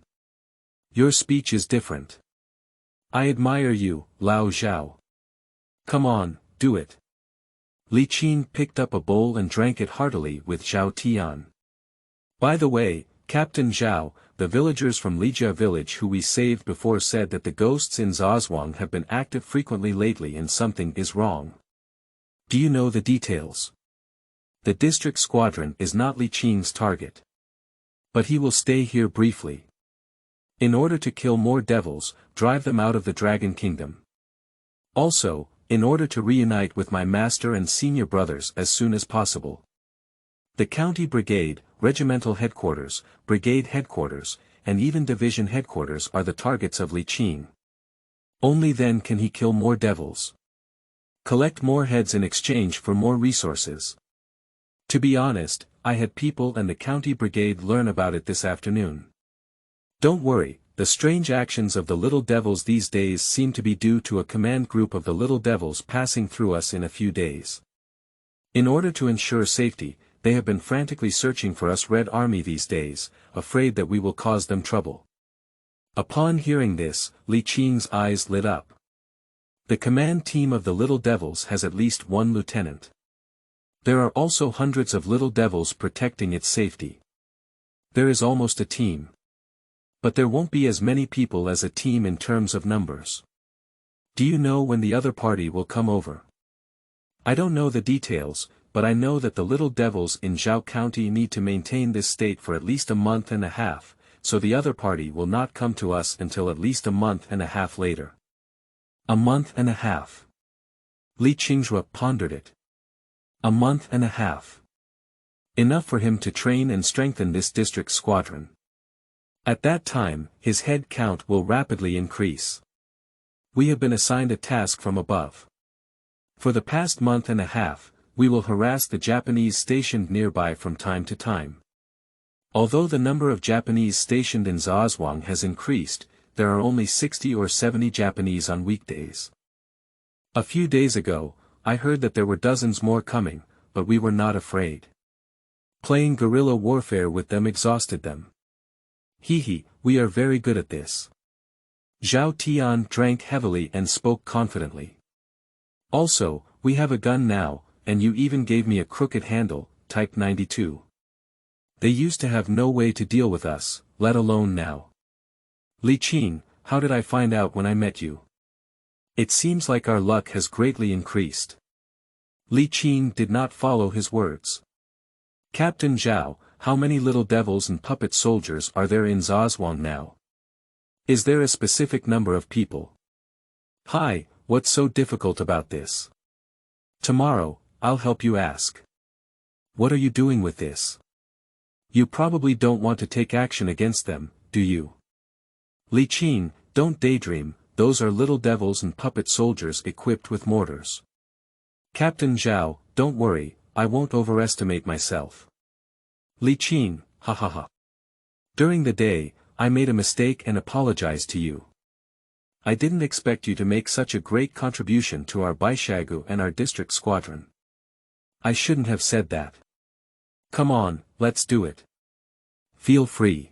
Your speech is different. I admire you, Lao Zhao. Come on, do it. Li Qing picked up a bowl and drank it heartily with Zhao Tian. By the way, Captain Zhao, the villagers from Lijia village who we saved before said that the ghosts in Zaozhuang have been active frequently lately and something is wrong. Do you know the details? The district squadron is not Li Qing's target. But he will stay here briefly. In order to kill more devils, drive them out of the Dragon Kingdom. Also, in order to reunite with my master and senior brothers as soon as possible. The county brigade, regimental headquarters, brigade headquarters, and even division headquarters are the targets of Li Qing. Only then can he kill more devils. Collect more heads in exchange for more resources. To be honest, I had people and the county brigade learn about it this afternoon. Don't worry, the strange actions of the little devils these days seem to be due to a command group of the little devils passing through us in a few days. In order to ensure safety, they have been frantically searching for us Red Army these days, afraid that we will cause them trouble. Upon hearing this, Li Qing's eyes lit up. The command team of the little devils has at least one lieutenant. There are also hundreds of little devils protecting its safety. There is almost a team. But there won't be as many people as a team in terms of numbers. Do you know when the other party will come over? I don't know the details, but I know that the little devils in Zhao County need to maintain this state for at least a month and a half, so the other party will not come to us until at least a month and a half later. A month and a half. Li Qingzhua pondered it. A month and a half. Enough for him to train and strengthen this district squadron. At that time, his head count will rapidly increase. We have been assigned a task from above. For the past month and a half, we will harass the Japanese stationed nearby from time to time. Although the number of Japanese stationed in Zaozhuang has increased, there are only 60 or 70 Japanese on weekdays. A few days ago, I heard that there were dozens more coming, but we were not afraid. Playing guerrilla warfare with them exhausted them. Hee, we are very good at this. Zhao Tian drank heavily and spoke confidently. Also, we have a gun now, and you even gave me a crooked handle, Type 92. They used to have no way to deal with us, let alone now. Li Qing, how did I find out when I met you? It seems like our luck has greatly increased. Li Qing did not follow his words. Captain Zhao, how many little devils and puppet soldiers are there in Zaozhuang now? Is there a specific number of people? Hi, what's so difficult about this? Tomorrow, I'll help you ask. What are you doing with this? You probably don't want to take action against them, do you? Li Qing, don't daydream, those are little devils and puppet soldiers equipped with mortars. Captain Zhao, don't worry, I won't overestimate myself. Li Qing, ha ha ha. During the day, I made a mistake and apologize to you. I didn't expect you to make such a great contribution to our Baishagu and our district squadron. I shouldn't have said that. Come on, let's do it. Feel free.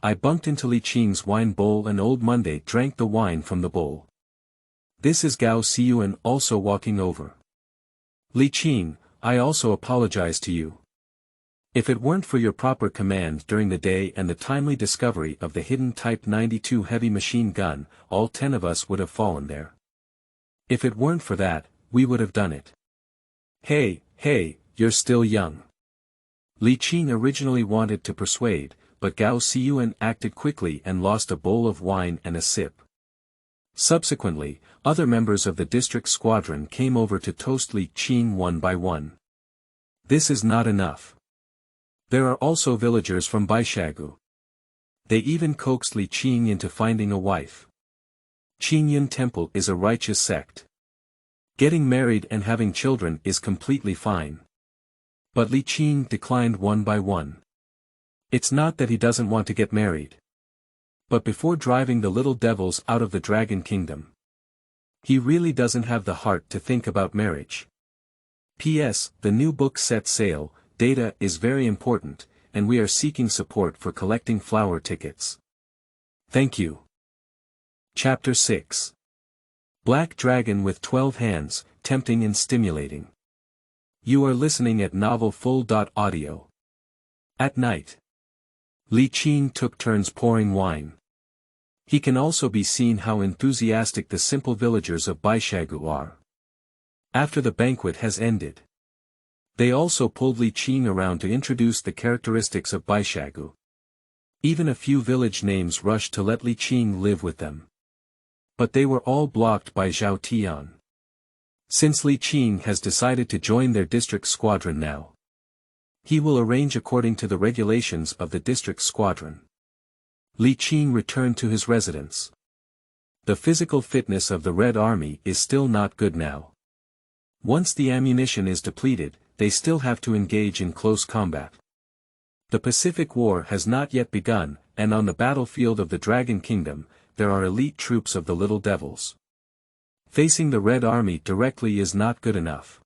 I bumped into Li Qing's wine bowl and old Monday drank the wine from the bowl. This is Gao Xiyuan also walking over. Li Qing, I also apologize to you. If it weren't for your proper command during the day and the timely discovery of the hidden Type 92 heavy machine gun, all 10 of us would have fallen there. If it weren't for that, we would have done it. Hey, you're still young. Li Qing originally wanted to persuade, but Gao Xiyuan acted quickly and lost a bowl of wine and a sip. Subsequently, other members of the district squadron came over to toast Li Qing one by one. This is not enough. There are also villagers from Baishagu. They even coaxed Li Qing into finding a wife. Qingyun Temple is a righteous sect. Getting married and having children is completely fine. But Li Qing declined one by one. It's not that he doesn't want to get married. But before driving the little devils out of the Dragon Kingdom, he really doesn't have the heart to think about marriage. P.S. The new book set sail, data is very important, and we are seeking support for collecting flower tickets. Thank you. Chapter 6. Black Dragon with 12 Hands, Tempting and Stimulating. You are listening at Novel Full.Audio. At night, Li Qing took turns pouring wine. He can also be seen how enthusiastic the simple villagers of Baishagu are. After the banquet has ended, they also pulled Li Qing around to introduce the characteristics of Baishagu. Even a few village names rushed to let Li Qing live with them. But they were all blocked by Zhao Tian. Since Li Qing has decided to join their district squadron now, he will arrange according to the regulations of the district squadron. Li Qing returned to his residence. The physical fitness of the Red Army is still not good now. Once the ammunition is depleted, they still have to engage in close combat. The Pacific War has not yet begun, and on the battlefield of the Dragon Kingdom, there are elite troops of the Little Devils. Facing the Red Army directly is not good enough.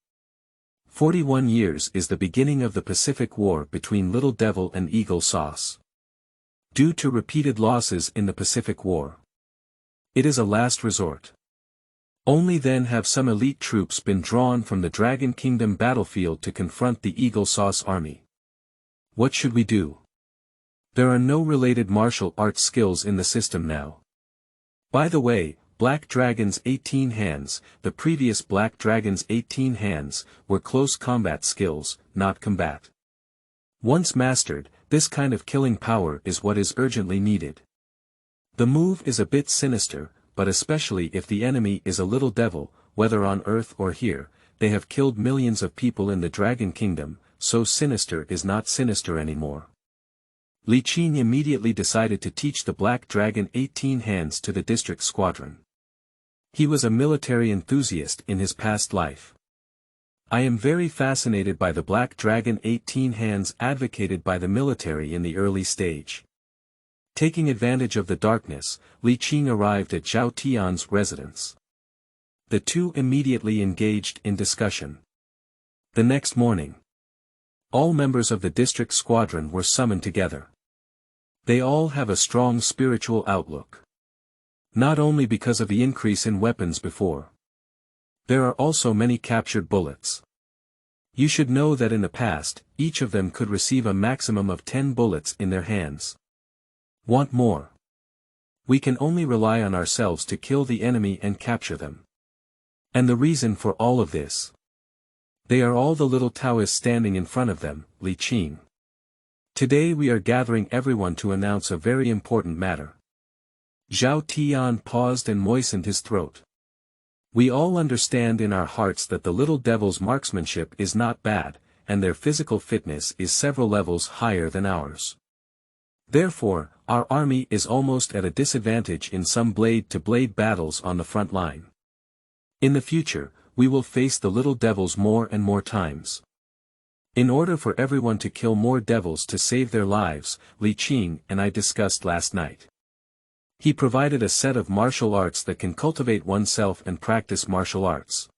41 years is the beginning of the Pacific War between Little Devil and Eagle Sauce. Due to repeated losses in the Pacific War, it is a last resort. Only then have some elite troops been drawn from the Dragon Kingdom battlefield to confront the Eagle Sauce army. What should we do? There are no related martial arts skills in the system now. By the way, Black Dragon's 18 hands, the previous Black Dragon's 18 hands, were close combat skills, not combat. Once mastered, this kind of killing power is what is urgently needed. The move is a bit sinister, but especially if the enemy is a little devil, whether on Earth or here, they have killed millions of people in the Dragon Kingdom, so sinister is not sinister anymore. Li Qing immediately decided to teach the Black Dragon 18 hands to the district squadron. He was a military enthusiast in his past life. I am very fascinated by the Black Dragon 18 hands advocated by the military in the early stage. Taking advantage of the darkness, Li Qing arrived at Zhao Tian's residence. The two immediately engaged in discussion. The next morning, all members of the district squadron were summoned together. They all have a strong spiritual outlook. Not only because of the increase in weapons before. There are also many captured bullets. You should know that in the past, each of them could receive a maximum of 10 bullets in their hands. Want more? We can only rely on ourselves to kill the enemy and capture them. And the reason for all of this? They are all the little Taoists standing in front of them, Li Qing. Today we are gathering everyone to announce a very important matter. Zhao Tian paused and moistened his throat. We all understand in our hearts that the Little Devil's marksmanship is not bad, and their physical fitness is several levels higher than ours. Therefore, our army is almost at a disadvantage in some blade-to-blade battles on the front line. In the future, we will face the Little Devils more and more times. In order for everyone to kill more devils to save their lives, Li Qing and I discussed last night. He provided a set of martial arts that can cultivate oneself and practice martial arts.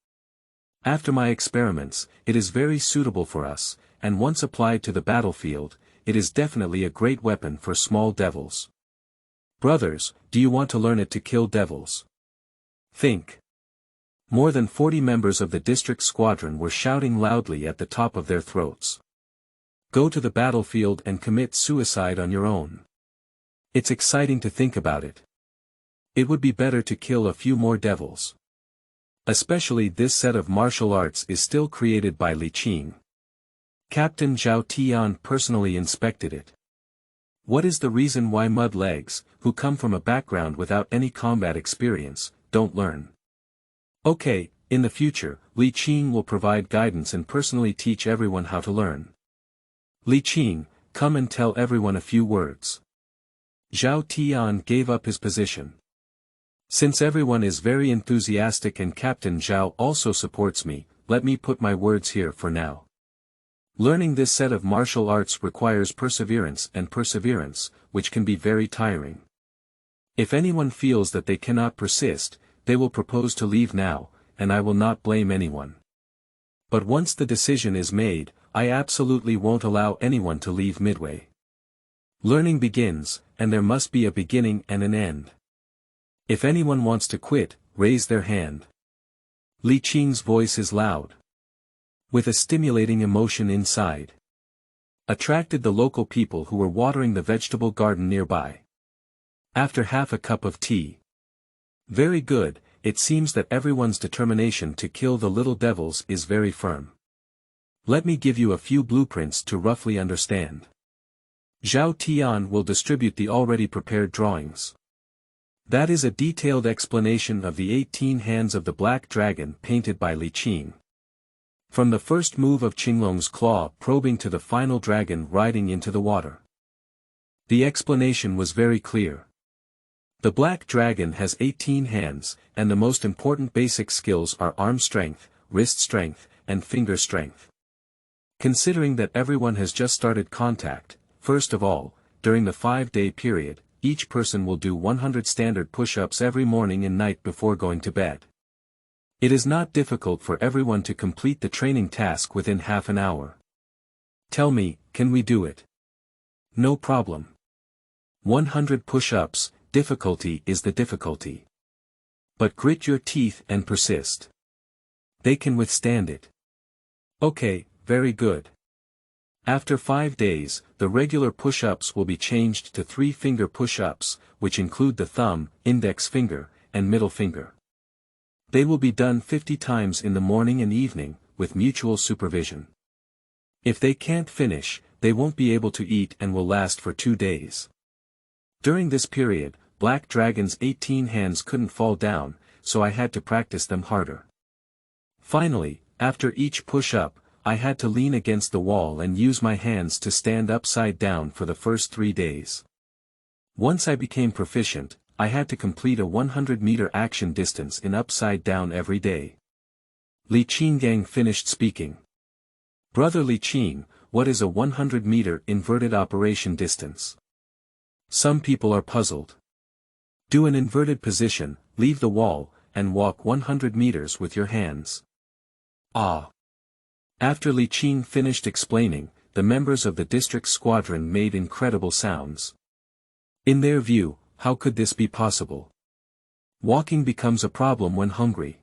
After my experiments, it is very suitable for us, and once applied to the battlefield, it is definitely a great weapon for small devils. Brothers, do you want to learn it to kill devils? Think. More than 40 members of the district squadron were shouting loudly at the top of their throats. Go to the battlefield and commit suicide on your own. It's exciting to think about it. It would be better to kill a few more devils. Especially this set of martial arts is still created by Li Qing. Captain Zhao Tian personally inspected it. What is the reason why mud legs, who come from a background without any combat experience, don't learn? Okay, in the future, Li Qing will provide guidance and personally teach everyone how to learn. Li Qing, come and tell everyone a few words. Zhao Tian gave up his position. Since everyone is very enthusiastic and Captain Zhao also supports me, let me put my words here for now. Learning this set of martial arts requires perseverance, which can be very tiring. If anyone feels that they cannot persist, they will propose to leave now, and I will not blame anyone. But once the decision is made, I absolutely won't allow anyone to leave midway. Learning begins, and there must be a beginning and an end. If anyone wants to quit, raise their hand. Li Qing's voice is loud, with a stimulating emotion inside. Attracted the local people who were watering the vegetable garden nearby. After half a cup of tea. Very good, it seems that everyone's determination to kill the little devils is very firm. Let me give you a few blueprints to roughly understand. Zhao Tian will distribute the already prepared drawings. That is a detailed explanation of the 18 hands of the black dragon painted by Li Qing. From the first move of Qinglong's claw probing to the final dragon riding into the water. The explanation was very clear. The black dragon has 18 hands, and the most important basic skills are arm strength, wrist strength, and finger strength. Considering that everyone has just started contact, first of all, during the 5-day period, each person will do 100 standard push-ups every morning and night before going to bed. It is not difficult for everyone to complete the training task within half an hour. Tell me, can we do it? No problem. 100 push-ups, difficulty is the difficulty. But grit your teeth and persist. They can withstand it. Okay, very good. After 5 days, the regular push-ups will be changed to 3-finger push-ups, which include the thumb, index finger, and middle finger. They will be done 50 times in the morning and evening, with mutual supervision. If they can't finish, they won't be able to eat and will last for 2 days. During this period, Black Dragon's 18 hands couldn't fall down, so I had to practice them harder. Finally, after each push-up, I had to lean against the wall and use my hands to stand upside down for the first 3 days. Once I became proficient, I had to complete a 100-meter action distance in upside down every day. Li Qinggang finished speaking. Brother Li Qing, what is a 100-meter inverted operation distance? Some people are puzzled. Do an inverted position, leave the wall, and walk 100 meters with your hands. Ah. After Li Qing finished explaining, the members of the district squadron made incredible sounds. In their view, how could this be possible? Walking becomes a problem when hungry.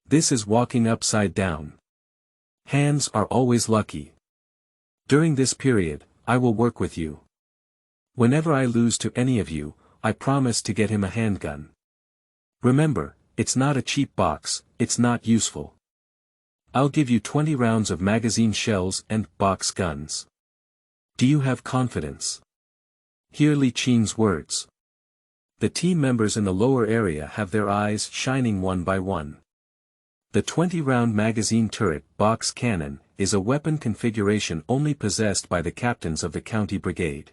This is walking upside down. Hands are always lucky. During this period, I will work with you. Whenever I lose to any of you, I promise to get him a handgun. Remember, it's not a cheap box, it's not useful. I'll give you 20 rounds of magazine shells and box guns. Do you have confidence? Hear Li Qing's words. The team members in the lower area have their eyes shining one by one. The 20-round magazine turret box cannon is a weapon configuration only possessed by the captains of the county brigade.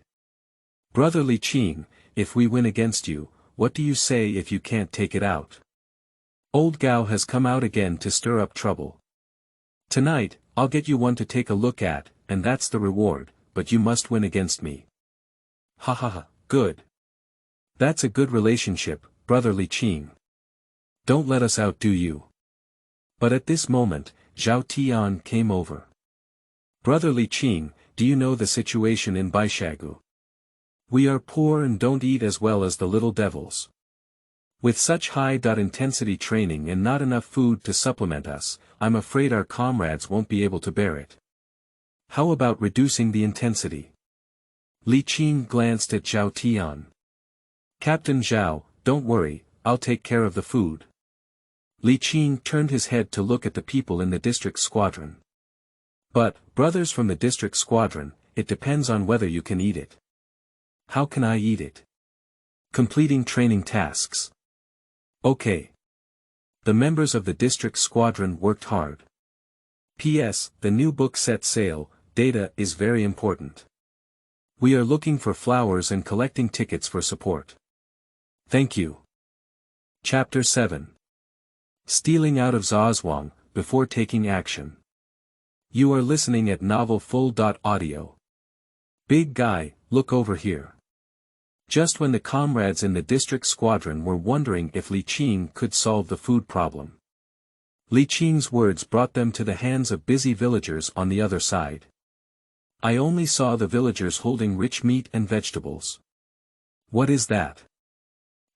Brother Li Qing, if we win against you, what do you say if you can't take it out? Old Gao has come out again to stir up trouble. Tonight, I'll get you one to take a look at, and that's the reward, but you must win against me. Ha ha ha, good. That's a good relationship, Brother Li Qing. Don't let us outdo you. But at this moment, Zhao Tian came over. Brother Li Qing, do you know the situation in Baishagu? We are poor and don't eat as well as the little devils. With such high-intensity training and not enough food to supplement us, I'm afraid our comrades won't be able to bear it. How about reducing the intensity? Li Qing glanced at Zhao Tian. Captain Zhao, don't worry, I'll take care of the food. Li Qing turned his head to look at the people in the district squadron. But, brothers from the district squadron, it depends on whether you can eat it. How can I eat it? Completing training tasks. Okay. The members of the district squadron worked hard. P.S. The new book set sail, data is very important. We are looking for flowers and collecting tickets for support. Thank you. Chapter 7. Stealing out of Zaozhuang, before taking action. You are listening at novel full.audio. Big guy, look over here. Just when the comrades in the district squadron were wondering if Li Qing could solve the food problem, Li Qing's words brought them to the hands of busy villagers on the other side. I only saw the villagers holding rich meat and vegetables. What is that?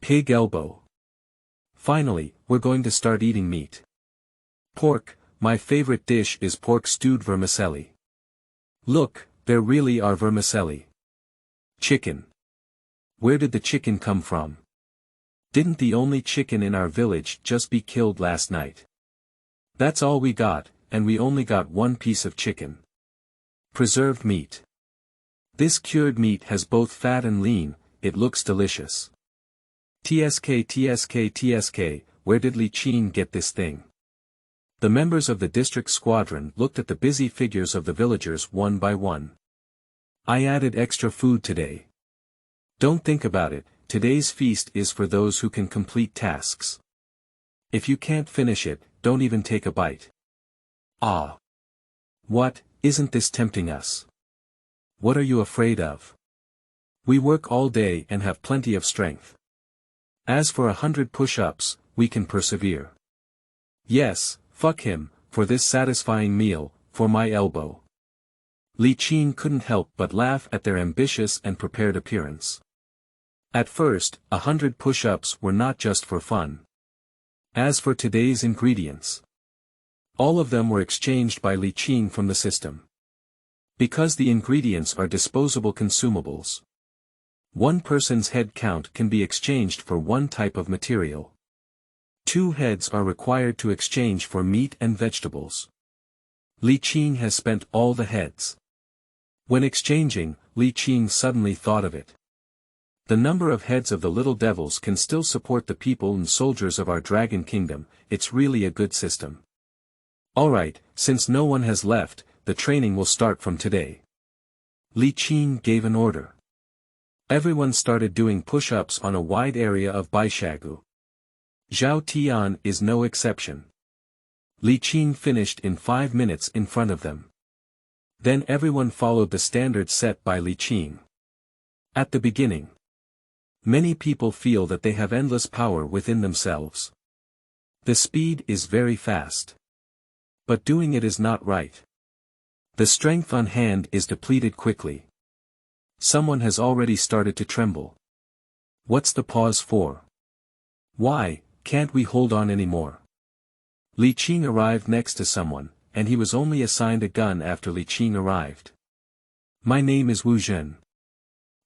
Pig elbow. Finally, we're going to start eating meat. Pork, my favorite dish is pork stewed vermicelli. Look, there really are vermicelli. Chicken. Where did the chicken come from? Didn't the only chicken in our village just be killed last night? That's all we got, and we only got one piece of chicken. Preserved meat. This cured meat has both fat and lean, it looks delicious. TSK, where did Li Qing get this thing? The members of the district squadron looked at the busy figures of the villagers one by one. I added extra food today. Don't think about it, today's feast is for those who can complete tasks. If you can't finish it, don't even take a bite. Ah. What, isn't this tempting us? What are you afraid of? We work all day and have plenty of strength. As for 100 push-ups, we can persevere. Yes, fuck him, for this satisfying meal, for my elbow. Li Qing couldn't help but laugh at their ambitious and prepared appearance. At first, 100 push-ups were not just for fun. As for today's ingredients, all of them were exchanged by Li Qing from the system. Because the ingredients are disposable consumables, one person's head count can be exchanged for one type of material. 2 heads are required to exchange for meat and vegetables. Li Qing has spent all the heads. When exchanging, Li Qing suddenly thought of it. The number of heads of the little devils can still support the people and soldiers of our dragon kingdom, it's really a good system. Alright, since no one has left, the training will start from today. Li Qing gave an order. Everyone started doing push-ups on a wide area of Baishagu. Zhao Tian is no exception. Li Qing finished in 5 minutes in front of them. Then everyone followed the standards set by Li Qing. At the beginning, many people feel that they have endless power within themselves. The speed is very fast. But doing it is not right. The strength on hand is depleted quickly. Someone has already started to tremble. What's the pause for? Why, can't we hold on anymore? Li Qing arrived next to someone, and he was only assigned a gun after Li Qing arrived. My name is Wu Zhen.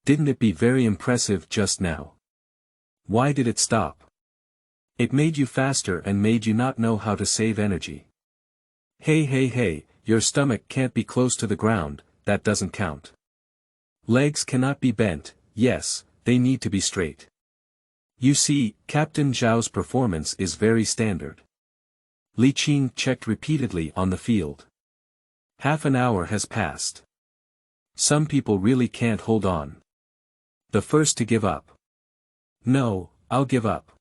Didn't it be very impressive just now? Why did it stop? It made you faster and made you not know how to save energy. Hey, your stomach can't be close to the ground, that doesn't count. Legs cannot be bent, yes, they need to be straight. You see, Captain Zhao's performance is very standard. Li Qing checked repeatedly on the field. Half an hour has passed. Some people really can't hold on. The first to give up. No, I'll give up.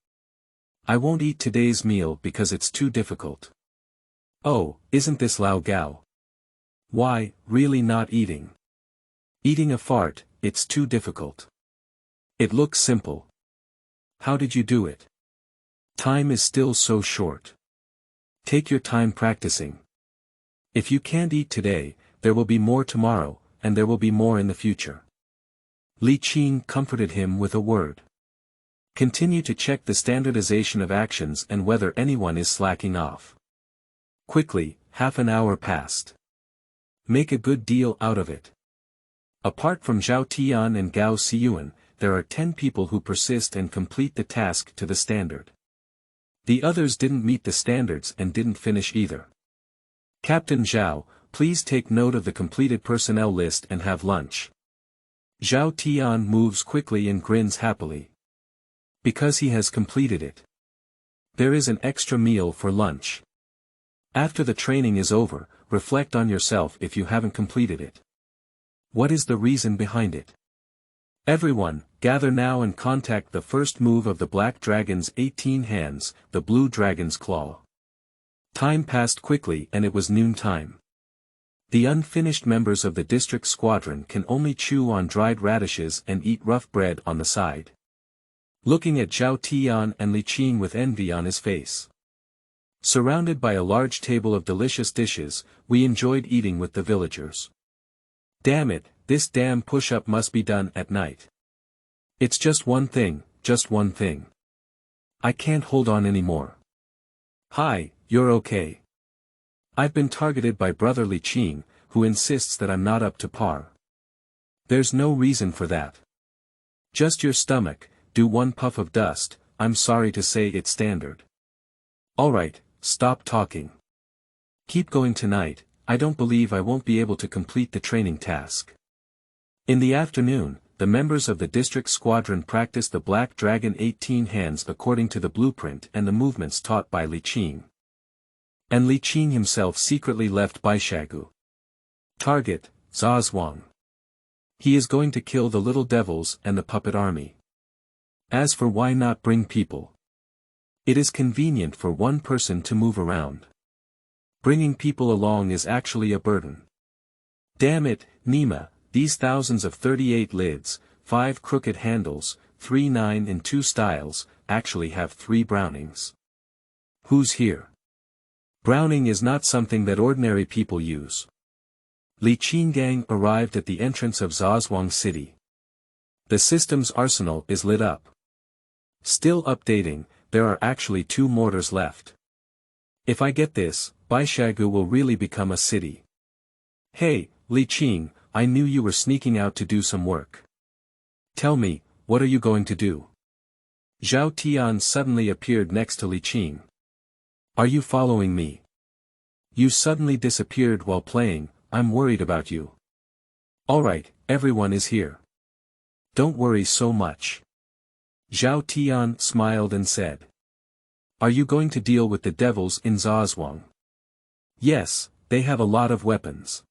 I won't eat today's meal because it's too difficult. Oh, isn't this Lao Gao? Why, really not eating? Eating a fart, it's too difficult. It looks simple. How did you do it? Time is still so short. Take your time practicing. If you can't eat today, there will be more tomorrow, and there will be more in the future. Li Qing comforted him with a word. Continue to check the standardization of actions and whether anyone is slacking off. Quickly, half an hour passed. Make a good deal out of it. Apart from Zhao Tian and Gao Xiyuan, there are 10 people who persist and complete the task to the standard. The others didn't meet the standards and didn't finish either. Captain Zhao, please take note of the completed personnel list and have lunch. Zhao Tian moves quickly and grins happily. Because he has completed it. There is an extra meal for lunch. After the training is over, reflect on yourself if you haven't completed it. What is the reason behind it? Everyone, gather now and contact the first move of the Black Dragon's 18 hands, the Blue Dragon's claw. Time passed quickly and it was noon time. The unfinished members of the district squadron can only chew on dried radishes and eat rough bread on the side. Looking at Zhao Tian and Li Qing with envy on his face. Surrounded by a large table of delicious dishes, we enjoyed eating with the villagers. Damn it, this damn push-up must be done at night. It's just one thing, just one thing. I can't hold on anymore. Hi, you're okay. I've been targeted by brother Li Qing, who insists that I'm not up to par. There's no reason for that. Just your stomach, do one puff of dust, I'm sorry to say it's standard. Alright, stop talking. Keep going tonight, I don't believe I won't be able to complete the training task. In the afternoon, the members of the district squadron practiced the Black Dragon 18 hands according to the blueprint and the movements taught by Li Qing. And Li Qing himself secretly left Baishagu. Target, Zaozhuang. He is going to kill the little devils and the puppet army. As for why not bring people? It is convenient for one person to move around. Bringing people along is actually a burden. Damn it, Nima, these thousands of 38 lids, 5 crooked handles, 3 9 in 2 styles, actually have 3 Brownings. Who's here? Browning is not something that ordinary people use. Li Qing gang arrived at the entrance of Zaozhuang city. The system's arsenal is lit up. Still updating, there are actually 2 mortars left. If I get this, Baishagu will really become a city. Hey, Li Qing, I knew you were sneaking out to do some work. Tell me, what are you going to do? Zhao Tian suddenly appeared next to Li Qing. Are you following me? You suddenly disappeared while playing, I'm worried about you. Alright, everyone is here. Don't worry so much. Zhao Tian smiled and said. Are you going to deal with the devils in Zaozhuang? Yes, they have a lot of weapons.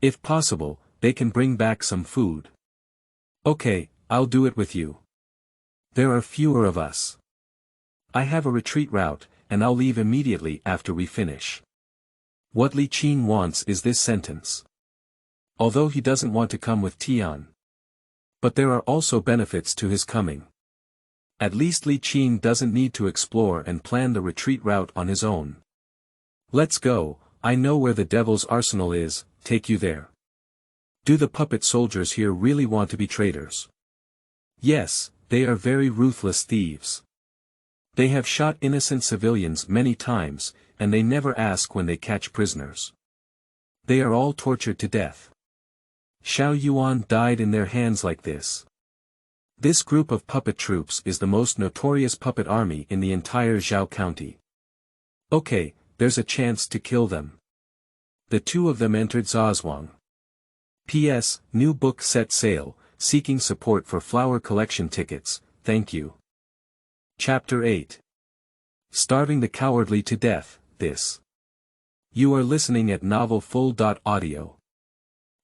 If possible, they can bring back some food. Okay, I'll do it with you. There are fewer of us. I have a retreat route, and I'll leave immediately after we finish. What Li Qing wants is this sentence. Although he doesn't want to come with Tian. But there are also benefits to his coming. At least Li Qing doesn't need to explore and plan the retreat route on his own. Let's go, I know where the devil's arsenal is, take you there. Do the puppet soldiers here really want to be traitors? Yes, they are very ruthless thieves. They have shot innocent civilians many times, and they never ask when they catch prisoners. They are all tortured to death. Xiao Yuan died in their hands like this. This group of puppet troops is the most notorious puppet army in the entire Zhao County. Okay, there's a chance to kill them. The 2 of them entered Zaozhuang. P.S. New book set sale, seeking support for flower collection tickets, thank you. Chapter 8. Starving the cowardly to death, this. You are listening at novel full.audio.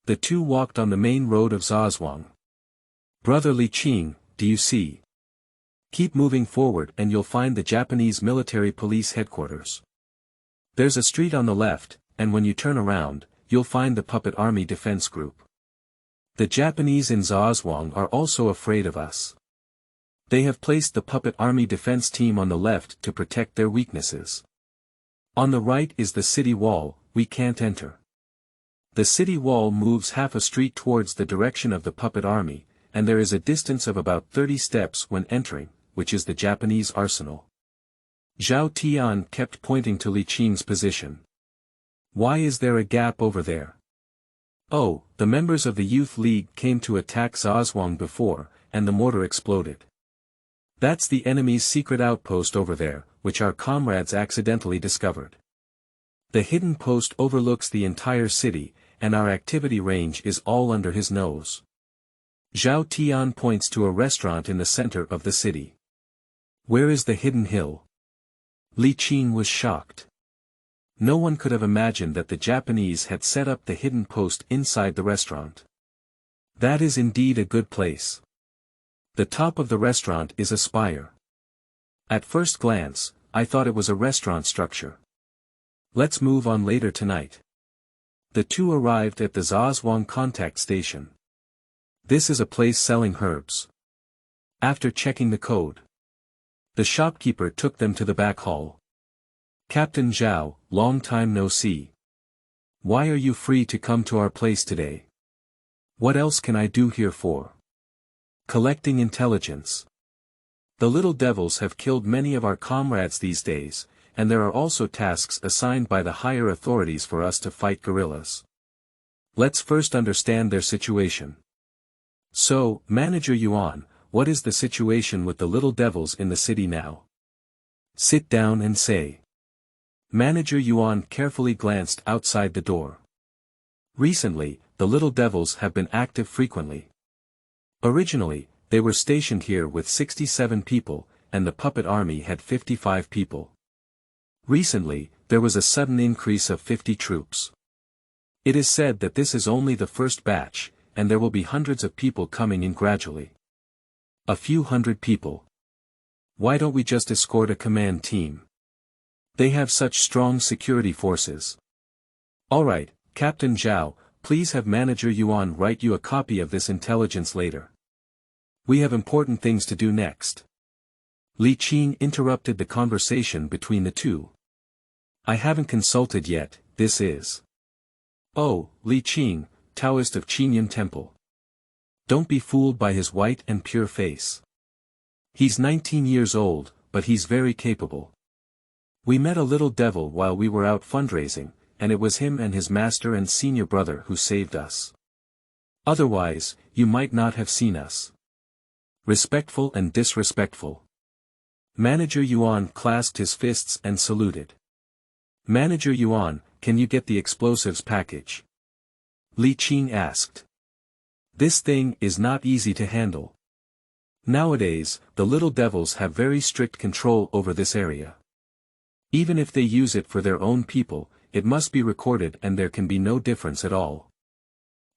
The 2 walked on the main road of Zaozhuang. Brother Li Qing, do you see? Keep moving forward and you'll find the Japanese military police headquarters. There's a street on the left, and when you turn around, you'll find the puppet army defense group. The Japanese in Zaozhuang are also afraid of us. They have placed the puppet army defense team on the left to protect their weaknesses. On the right is the city wall, we can't enter. The city wall moves half a street towards the direction of the puppet army, and there is a distance of about 30 steps when entering, which is the Japanese arsenal. Zhao Tian kept pointing to Li Qing's position. Why is there a gap over there? Oh, the members of the Youth League came to attack Zaozhuang before, and the mortar exploded. That's the enemy's secret outpost over there, which our comrades accidentally discovered. The hidden post overlooks the entire city, and our activity range is all under his nose. Zhao Tian points to a restaurant in the center of the city. Where is the hidden hill? Li Qing was shocked. No one could have imagined that the Japanese had set up the hidden post inside the restaurant. That is indeed a good place. The top of the restaurant is a spire. At first glance, I thought it was a restaurant structure. Let's move on later tonight. The two arrived at the Zaozhuang contact station. This is a place selling herbs. After checking the code, the shopkeeper took them to the back hall. Captain Zhao, long time no see. Why are you free to come to our place today? What else can I do here for? Collecting intelligence. The little devils have killed many of our comrades these days, and there are also tasks assigned by the higher authorities for us to fight guerrillas. Let's first understand their situation. So, Manager Yuan, what is the situation with the little devils in the city now? Sit down and say. Manager Yuan carefully glanced outside the door. Recently, the little devils have been active frequently. Originally, they were stationed here with 67 people, and the puppet army had 55 people. Recently, there was a sudden increase of 50 troops. It is said that this is only the first batch, and there will be hundreds of people coming in gradually. A few hundred people. Why don't we just escort a command team? They have such strong security forces. Alright, Captain Zhao, please have Manager Yuan write you a copy of this intelligence later. We have important things to do next. Li Qing interrupted the conversation between the two. I haven't consulted yet, this is. Oh, Li Qing, Taoist of Qingyun Temple. Don't be fooled by his white and pure face. He's 19 years old, but he's very capable. We met a little devil while we were out fundraising, and it was him and his master and senior brother who saved us. Otherwise, you might not have seen us. Respectful and disrespectful. Manager Yuan clasped his fists and saluted. Manager Yuan, can you get the explosives package? Li Qing asked. This thing is not easy to handle. Nowadays, the little devils have very strict control over this area. Even if they use it for their own people, it must be recorded and there can be no difference at all.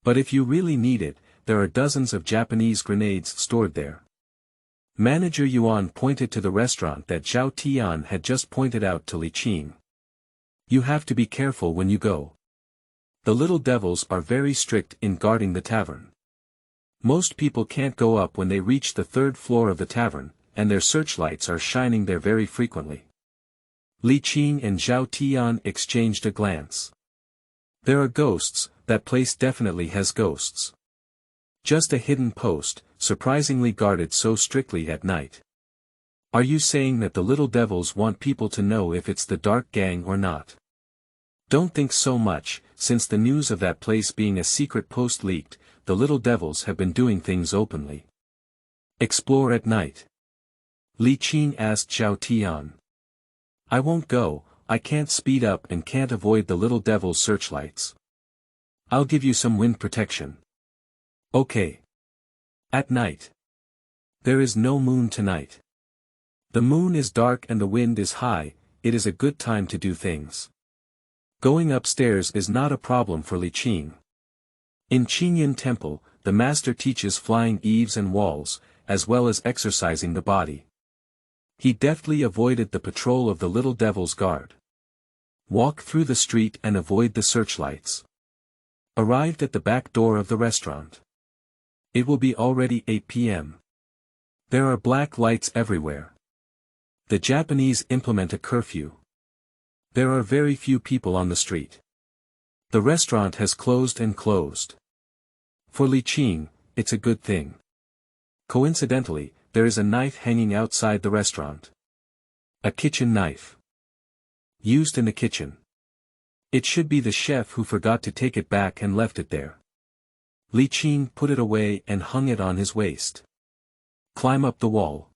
But if you really need it, there are dozens of Japanese grenades stored there. Manager Yuan pointed to the restaurant that Zhao Tian had just pointed out to Li Qing. You have to be careful when you go. The little devils are very strict in guarding the tavern. Most people can't go up when they reach the third floor of the tavern, and their searchlights are shining there very frequently. Li Qing and Zhao Tian exchanged a glance. There are ghosts, that place definitely has ghosts. Just a hidden post, surprisingly guarded so strictly at night. Are you saying that the little devils want people to know if it's the dark gang or not? Don't think so much, since the news of that place being a secret post leaked, the little devils have been doing things openly. Explore at night. Li Qing asked Zhao Tian. I won't go, I can't speed up and can't avoid the little devil's searchlights. I'll give you some wind protection. Okay. At night. There is no moon tonight. The moon is dark and the wind is high, it is a good time to do things. Going upstairs is not a problem for Li Qing. In Qingyun Temple, the master teaches flying eaves and walls, as well as exercising the body. He deftly avoided the patrol of the little devil's guard. Walk through the street and avoid the searchlights. Arrived at the back door of the restaurant. It will be already 8 p.m. There are black lights everywhere. The Japanese implement a curfew. There are very few people on the street. The restaurant has closed and closed. For Li Qing, it's a good thing. Coincidentally, there is a knife hanging outside the restaurant. A kitchen knife. Used in the kitchen. It should be the chef who forgot to take it back and left it there. Li Qing put it away and hung it on his waist. Climb up the wall.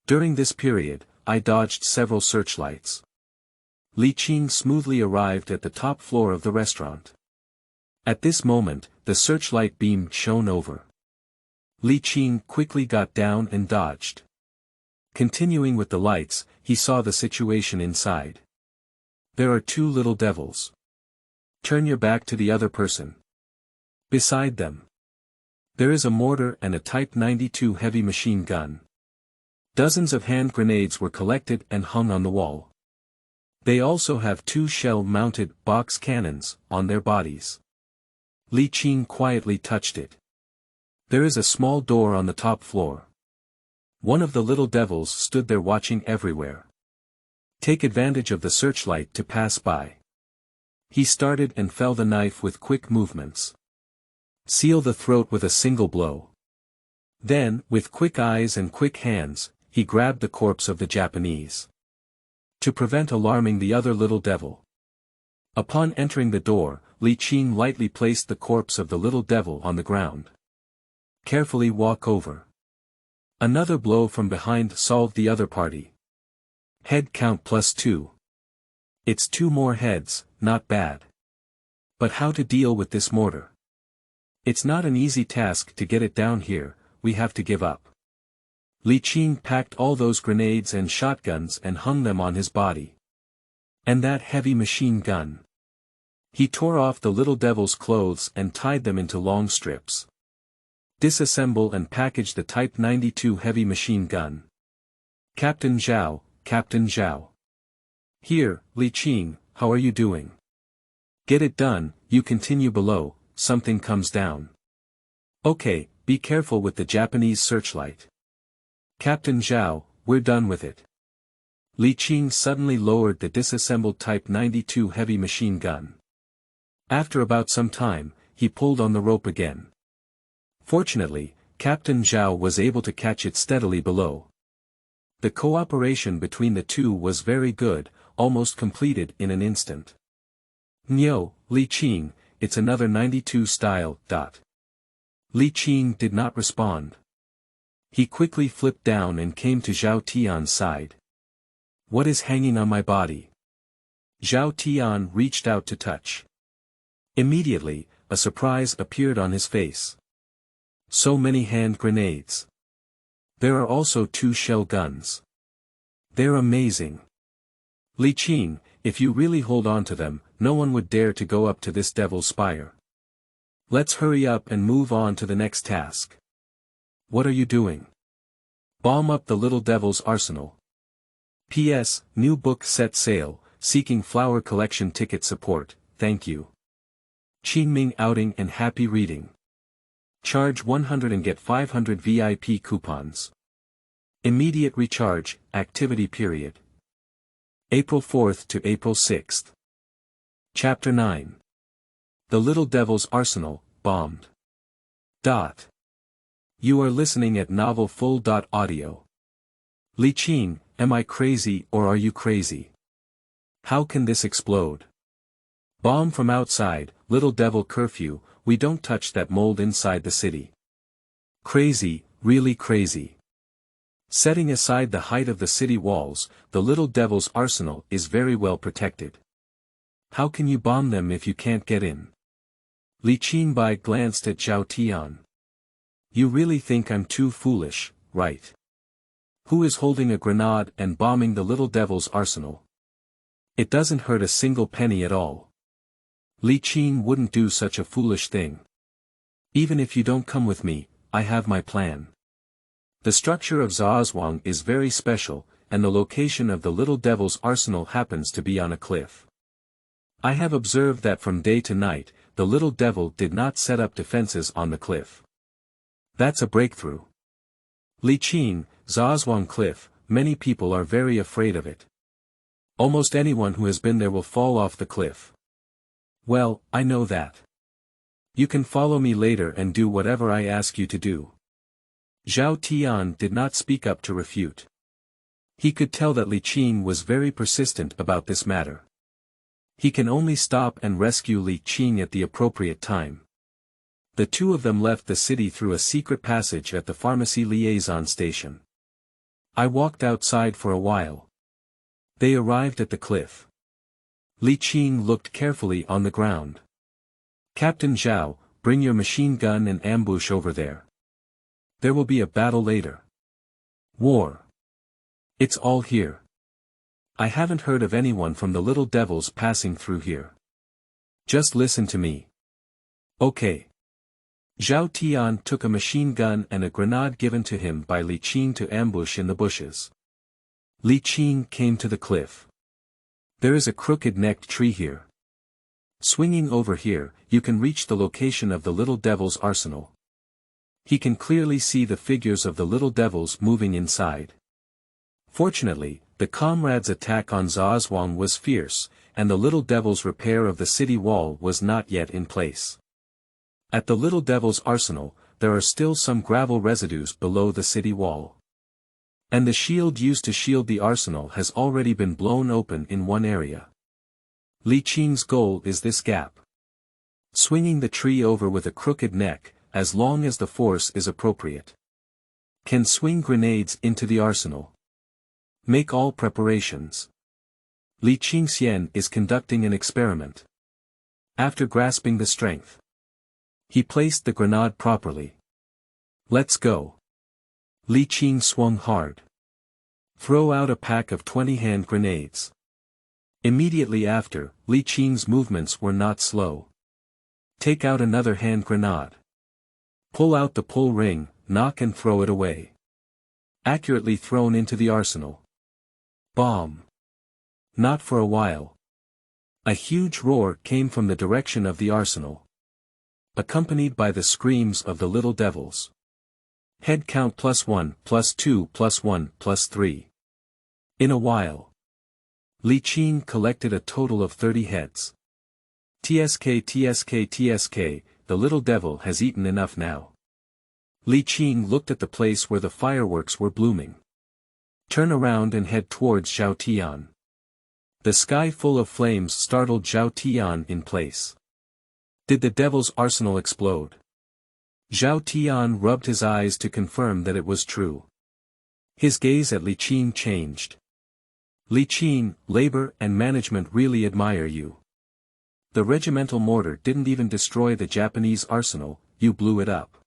During this period, I dodged several searchlights. Li Qing smoothly arrived at the top floor of the restaurant. At this moment, the searchlight beam shone over. Li Qing quickly got down and dodged. Continuing with the lights, he saw the situation inside. There are two little devils. Turn your back to the other person. Beside them. There is a mortar and a Type 92 heavy machine gun. Dozens of hand grenades were collected and hung on the wall. They also have 2 shell-mounted box cannons on their bodies. Li Qing quietly touched it. There is a small door on the top floor. One of the little devils stood there watching everywhere. Take advantage of the searchlight to pass by. He started and fell the knife with quick movements. Seal the throat with a single blow. Then, with quick eyes and quick hands, he grabbed the corpse of the Japanese. To prevent alarming the other little devil. Upon entering the door, Li Qing lightly placed the corpse of the little devil on the ground. Carefully walk over. Another blow from behind solved the other party. Head count +2. It's 2 more heads, not bad. But how to deal with this mortar? It's not an easy task to get it down here, we have to give up. Li Qing packed all those grenades and shotguns and hung them on his body. And that heavy machine gun. He tore off the little devil's clothes and tied them into long strips. Disassemble and package the Type 92 heavy machine gun. Captain Zhao, Captain Zhao. Here, Li Qing, how are you doing? Get it done, you continue below, something comes down. Okay, be careful with the Japanese searchlight. Captain Zhao, we're done with it. Li Qing suddenly lowered the disassembled Type 92 heavy machine gun. After about some time, he pulled on the rope again. Fortunately, Captain Zhao was able to catch it steadily below. The cooperation between the two was very good, almost completed in an instant. Nyo, Li Qing, it's another 92 style. Li Qing did not respond. He quickly flipped down and came to Zhao Tian's side. What is hanging on my body? Zhao Tian reached out to touch. Immediately, a surprise appeared on his face. So many hand grenades. There are also 2 shell guns. They're amazing. Li Qing, if you really hold on to them, no one would dare to go up to this devil's spire. Let's hurry up and move on to the next task. What are you doing? Bomb up the little devil's arsenal. P.S. New book set sale, seeking flower collection ticket support, thank you. Qingming outing and happy reading. Charge 100 and get 500 VIP coupons. Immediate recharge, activity period. April 4th to April 6th. Chapter 9. The Little Devil's Arsenal, Bombed. You are listening at Novel Full.audio. Li Qing, am I crazy or are you crazy? How can this explode? Bomb from outside, Little Devil curfew, we don't touch that mold inside the city. Crazy, really crazy. Setting aside the height of the city walls, the Little Devil's arsenal is very well protected. How can you bomb them if you can't get in? Li Qingbai glanced at Zhao Tian. You really think I'm too foolish, right? Who is holding a grenade and bombing the Little Devil's arsenal? It doesn't hurt a single penny at all. Li Qing wouldn't do such a foolish thing. Even if you don't come with me, I have my plan. The structure of Zaozhuang is very special, and the location of the Little Devil's arsenal happens to be on a cliff. I have observed that from day to night, the Little Devil did not set up defenses on the cliff. That's a breakthrough. Li Qing, Zaozhuang Cliff, many people are very afraid of it. Almost anyone who has been there will fall off the cliff. Well, I know that. You can follow me later and do whatever I ask you to do. Zhao Tian did not speak up to refute. He could tell that Li Qing was very persistent about this matter. He can only stop and rescue Li Qing at the appropriate time. The two of them left the city through a secret passage at the pharmacy liaison station. I walked outside for a while. They arrived at the cliff. Li Qing looked carefully on the ground. Captain Zhao, bring your machine gun and ambush over there. There will be a battle later. War. It's all here. I haven't heard of anyone from the Little Devils passing through here. Just listen to me. Okay. Zhao Tian took a machine gun and a grenade given to him by Li Qing to ambush in the bushes. Li Qing came to the cliff. There is a crooked-necked tree here. Swinging over here, you can reach the location of the little devil's arsenal. He can clearly see the figures of the little devils moving inside. Fortunately, the comrades' attack on Zaozhuang was fierce, and the little devil's repair of the city wall was not yet in place. At the little devil's arsenal, there are still some gravel residues below the city wall. And the shield used to shield the arsenal has already been blown open in one area. Li Qing's goal is this gap. Swinging the tree over with a crooked neck, as long as the force is appropriate. Can swing grenades into the arsenal. Make all preparations. Li Qingxian is conducting an experiment. After grasping the strength, he placed the grenade properly. Let's go. Li Qing swung hard. Throw out a pack of 20 hand grenades. Immediately after, Li Qing's movements were not slow. Take out another hand grenade. Pull out the pull ring, knock and throw it away. Accurately thrown into the arsenal. Bomb. Not for a while. A huge roar came from the direction of the arsenal, accompanied by the screams of the little devils. Head count +1, +2, +1, +3. In a while, Li Qing collected a total of 30 heads. TSK, the little devil has eaten enough now. Li Qing looked at the place where the fireworks were blooming. Turn around and head towards Zhao Tian. The sky full of flames startled Zhao Tian in place. Did the devil's arsenal explode? Zhao Tian rubbed his eyes to confirm that it was true. His gaze at Li Qing changed. Li Qing, labor and management really admire you. The regimental mortar didn't even destroy the Japanese arsenal, you blew it up.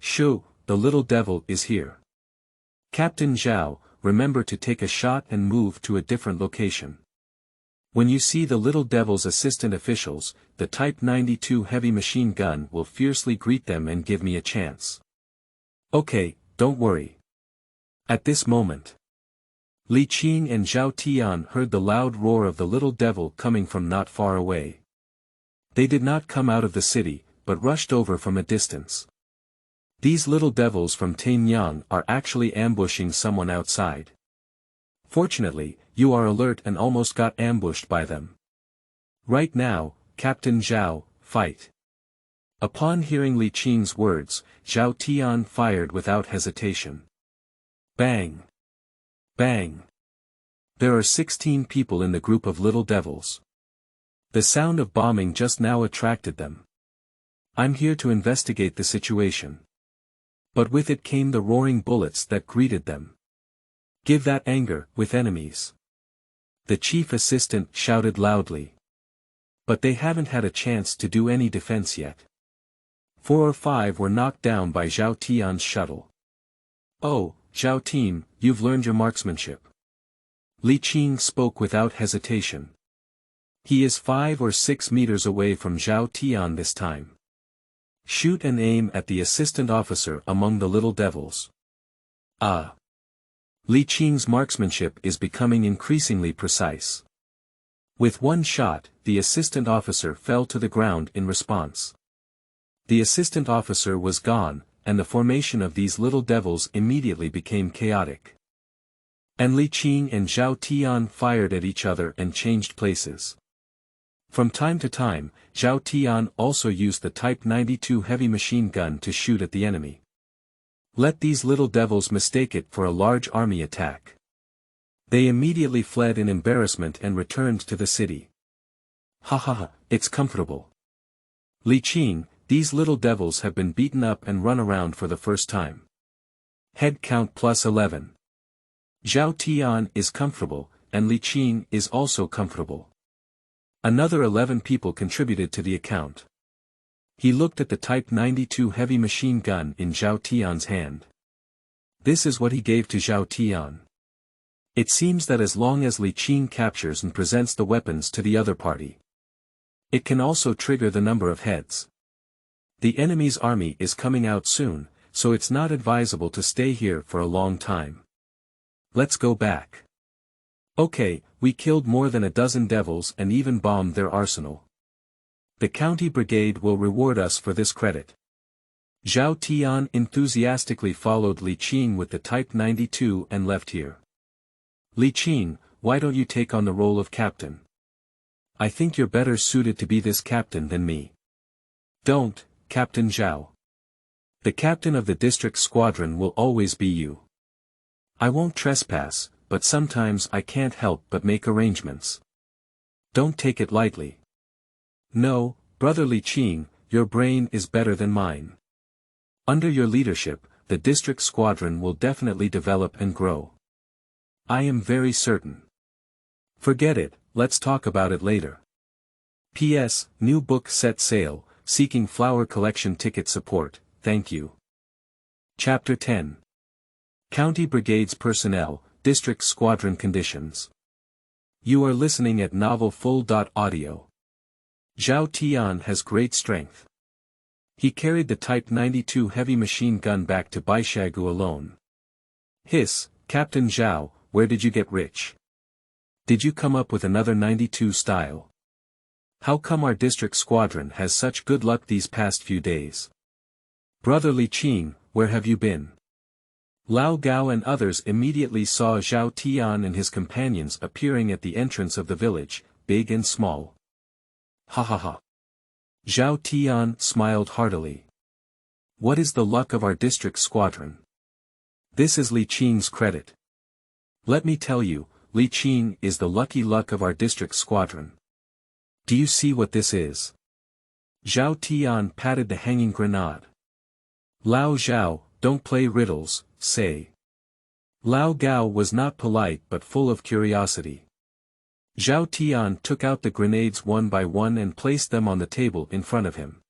Shoo, the little devil is here. Captain Zhao, remember to take a shot and move to a different location. When you see the little devil's assistant officials, the Type 92 heavy machine gun will fiercely greet them and give me a chance. Okay, don't worry. At this moment, Li Qing and Zhao Tian heard the loud roar of the little devil coming from not far away. They did not come out of the city, but rushed over from a distance. These little devils from Tainyang are actually ambushing someone outside. Fortunately, you are alert and almost got ambushed by them. Right now, Captain Zhao, fight. Upon hearing Li Qing's words, Zhao Tian fired without hesitation. Bang! Bang! There are 16 people in the group of little devils. The sound of bombing just now attracted them. I'm here to investigate the situation. But with it came the roaring bullets that greeted them. Give that anger with enemies. The chief assistant shouted loudly. But they haven't had a chance to do any defense yet. 4 or 5 were knocked down by Zhao Tian's shuttle. Oh, Zhao team, you've learned your marksmanship. Li Qing spoke without hesitation. He is 5 or 6 meters away from Zhao Tian this time. Shoot and aim at the assistant officer among the little devils. Ah! Li Qing's marksmanship is becoming increasingly precise. With one shot, the assistant officer fell to the ground in response. The assistant officer was gone, and the formation of these little devils immediately became chaotic. And Li Qing and Zhao Tian fired at each other and changed places. From time to time, Zhao Tian also used the Type 92 heavy machine gun to shoot at the enemy. Let these little devils mistake it for a large army attack. They immediately fled in embarrassment and returned to the city. Ha ha ha, it's comfortable. Li Qing, these little devils have been beaten up and run around for the first time. Head count +11. Zhao Tian is comfortable, and Li Qing is also comfortable. Another 11 people contributed to the account. He looked at the Type 92 heavy machine gun in Zhao Tian's hand. This is what he gave to Zhao Tian. It seems that as long as Li Qing captures and presents the weapons to the other party, it can also trigger the number of heads. The enemy's army is coming out soon, so it's not advisable to stay here for a long time. Let's go back. Okay, we killed more than a dozen devils and even bombed their arsenal. The county brigade will reward us for this credit. Zhao Tian enthusiastically followed Li Qing with the Type 92 and left here. Li Qing, why don't you take on the role of captain? I think you're better suited to be this captain than me. Don't, Captain Zhao. The captain of the district squadron will always be you. I won't trespass, but sometimes I can't help but make arrangements. Don't take it lightly. No, brother Li Qing, your brain is better than mine. Under your leadership, the district squadron will definitely develop and grow. I am very certain. Forget it, let's talk about it later. P.S. New book set sale, seeking flower collection ticket support, thank you. Chapter 10. County Brigades Personnel, District Squadron Conditions. You are listening at Novel Full.Audio. Zhao Tian has great strength. He carried the Type 92 heavy machine gun back to Baishagu alone. Hiss, Captain Zhao, where did you get rich? Did you come up with another 92 style? How come our district squadron has such good luck these past few days? Brother Li Qing, where have you been? Lao Gao and others immediately saw Zhao Tian and his companions appearing at the entrance of the village, big and small. Ha ha ha. Zhao Tian smiled heartily. What is the luck of our district squadron? This is Li Qing's credit. Let me tell you, Li Qing is the lucky luck of our district squadron. Do you see what this is? Zhao Tian patted the hanging grenade. Lao Zhao, don't play riddles, say. Lao Gao was not polite but full of curiosity. Zhao Tian took out the grenades one by one and placed them on the table in front of him.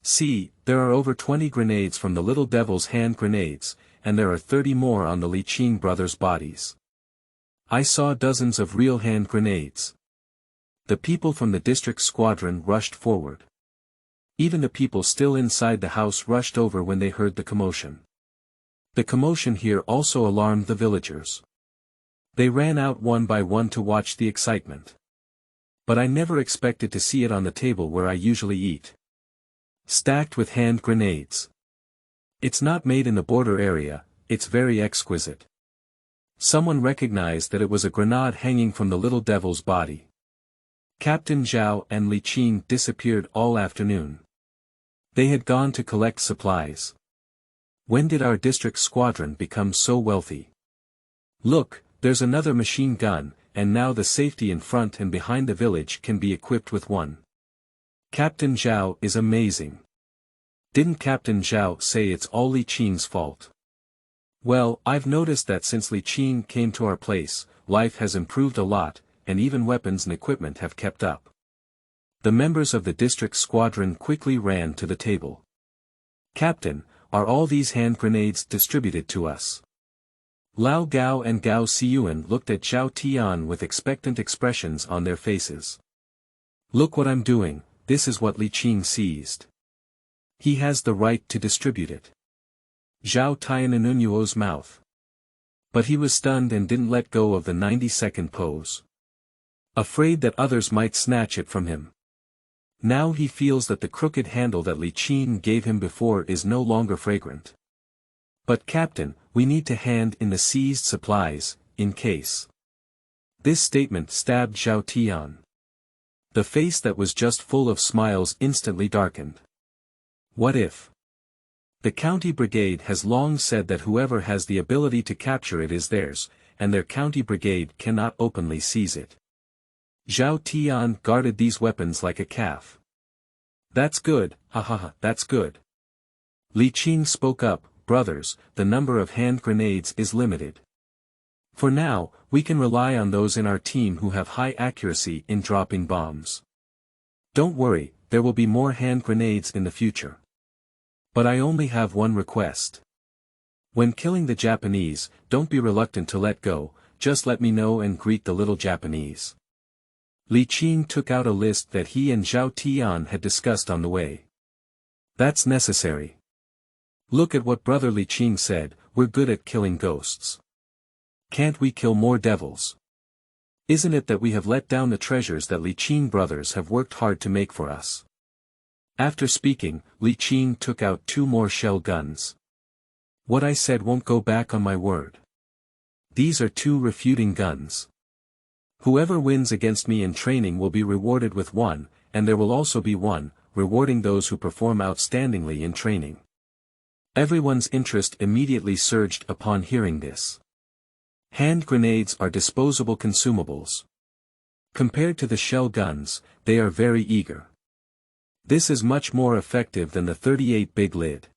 See, there are over 20 grenades from the little devil's hand grenades, and there are 30 more on the Li Qing brothers' bodies. I saw dozens of real hand grenades. The people from the district squadron rushed forward. Even the people still inside the house rushed over when they heard the commotion. The commotion here also alarmed the villagers. They ran out one by one to watch the excitement. But I never expected to see it on the table where I usually eat. Stacked with hand grenades. It's not made in the border area, it's very exquisite. Someone recognized that it was a grenade hanging from the little devil's body. Captain Zhao and Li Qing disappeared all afternoon. They had gone to collect supplies. When did our district squadron become so wealthy? Look, there's another machine gun, and now the safety in front and behind the village can be equipped with one. Captain Zhao is amazing. Didn't Captain Zhao say it's all Li Qing's fault? Well, I've noticed that since Li Qing came to our place, life has improved a lot, and even weapons and equipment have kept up. The members of the district squadron quickly ran to the table. Captain, are all these hand grenades distributed to us? Lao Gao and Gao Xiyuan looked at Zhao Tian with expectant expressions on their faces. Look what I'm doing, this is what Li Qing seized. He has the right to distribute it. Zhao Tiananunyo's mouth. But he was stunned and didn't let go of the 90-second pose. Afraid that others might snatch it from him. Now he feels that the crooked handle that Li Qing gave him before is no longer fragrant. But Captain, we need to hand in the seized supplies, in case. This statement stabbed Zhao Tian. The face that was just full of smiles instantly darkened. What if? The county brigade has long said that whoever has the ability to capture it is theirs, and their county brigade cannot openly seize it. Zhao Tian guarded these weapons like a calf. That's good, ha ha ha, that's good. Li Qing spoke up, brothers, the number of hand grenades is limited. For now, we can rely on those in our team who have high accuracy in dropping bombs. Don't worry, there will be more hand grenades in the future. But I only have one request. When killing the Japanese, don't be reluctant to let go, just let me know and greet the little Japanese. Li Qing took out a list that he and Zhao Tian had discussed on the way. That's necessary. Look at what brother Li Qing said, we're good at killing ghosts. Can't we kill more devils? Isn't it that we have let down the treasures that Li Qing brothers have worked hard to make for us? After speaking, Li Qing took out 2 more shell guns. What I said won't go back on my word. These are 2 refuting guns. Whoever wins against me in training will be rewarded with 1, and there will also be 1, rewarding those who perform outstandingly in training. Everyone's interest immediately surged upon hearing this. Hand grenades are disposable consumables. Compared to the shell guns, they are very eager. This is much more effective than the 38 big lead.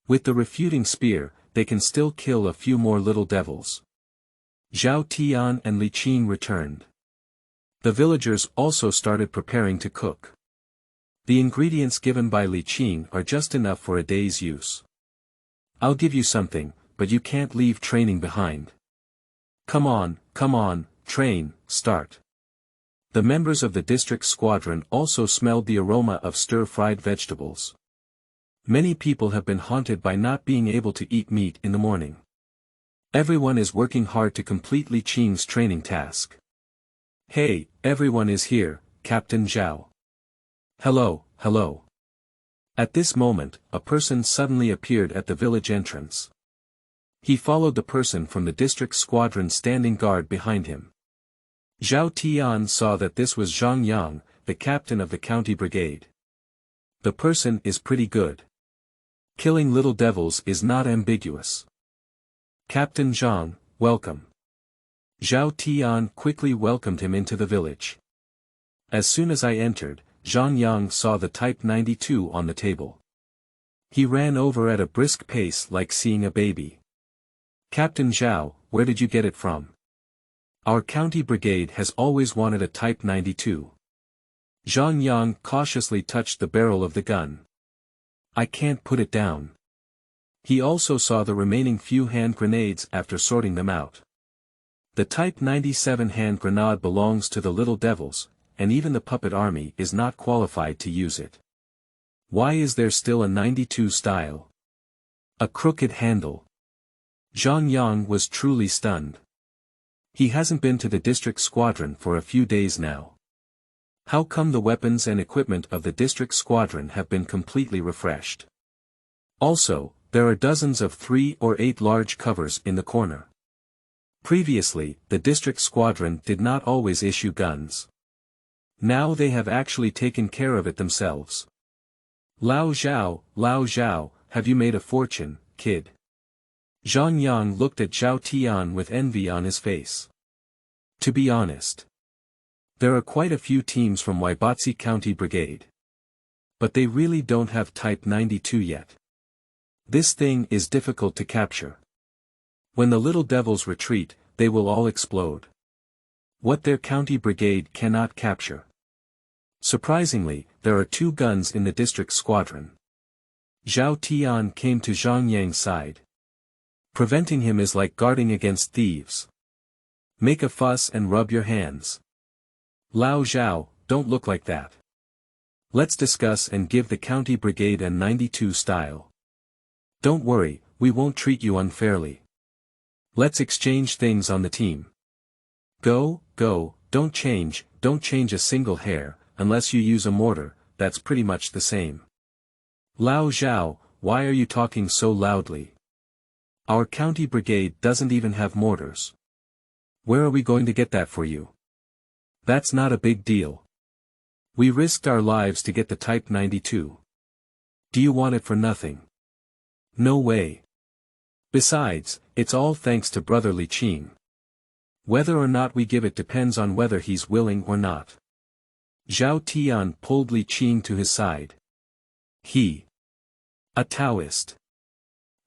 With the refuting spear, they can still kill a few more little devils. Zhao Tian and Li Qing returned. The villagers also started preparing to cook. The ingredients given by Li Qing are just enough for a day's use. I'll give you something, but you can't leave training behind. Come on, train, start. The members of the district squadron also smelled the aroma of stir-fried vegetables. Many people have been haunted by not being able to eat meat in the morning. Everyone is working hard to complete Li Qing's training task. Hey, everyone is here, Captain Zhao. Hello. At this moment, a person suddenly appeared at the village entrance. He followed the person from the district squadron standing guard behind him. Zhao Tian saw that this was Zhang Yang, the captain of the county brigade. The person is pretty good. Killing little devils is not ambiguous. Captain Zhang, welcome. Zhao Tian quickly welcomed him into the village. As soon as I entered, Zhang Yang saw the Type 92 on the table. He ran over at a brisk pace like seeing a baby. Captain Zhao, where did you get it from? Our county brigade has always wanted a Type 92. Zhang Yang cautiously touched the barrel of the gun. I can't put it down. He also saw the remaining few hand grenades after sorting them out. The Type 97 hand grenade belongs to the little devils, and even the puppet army is not qualified to use it. Why is there still a 92 style? A crooked handle. Zhang Yang was truly stunned. He hasn't been to the district squadron for a few days now. How come the weapons and equipment of the district squadron have been completely refreshed? Also, there are dozens of 3 or 8 large covers in the corner. Previously, the district squadron did not always issue guns. Now they have actually taken care of it themselves. Lao Zhao, have you made a fortune, kid? Zhang Yang looked at Zhao Tian with envy on his face. To be honest, there are quite a few teams from Waibazi County Brigade. But they really don't have Type 92 yet. This thing is difficult to capture. When the little devils retreat, they will all explode. What their county brigade cannot capture. Surprisingly, there are 2 guns in the district squadron. Zhao Tian came to Zhang Yang's side. Preventing him is like guarding against thieves. Make a fuss and rub your hands. Lao Zhao, don't look like that. Let's discuss and give the county brigade a 92 style. Don't worry, we won't treat you unfairly. Let's exchange things on the team. Go, don't change a single hair, unless you use a mortar, that's pretty much the same. Lao Zhao, why are you talking so loudly? Our county brigade doesn't even have mortars. Where are we going to get that for you? That's not a big deal. We risked our lives to get the Type 92. Do you want it for nothing? No way. Besides, it's all thanks to Brother Li Qing. Whether or not we give it depends on whether he's willing or not. Zhao Tian pulled Li Qing to his side. A Taoist.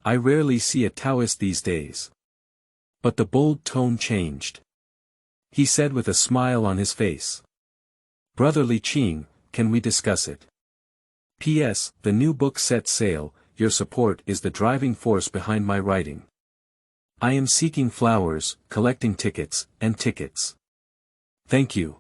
I rarely see a Taoist these days. But the bold tone changed. He said with a smile on his face. Brother Li Qing, can we discuss it? P.S. The new book sets sail, your support is the driving force behind my writing. I am seeking flowers, collecting tickets, and tickets. Thank you.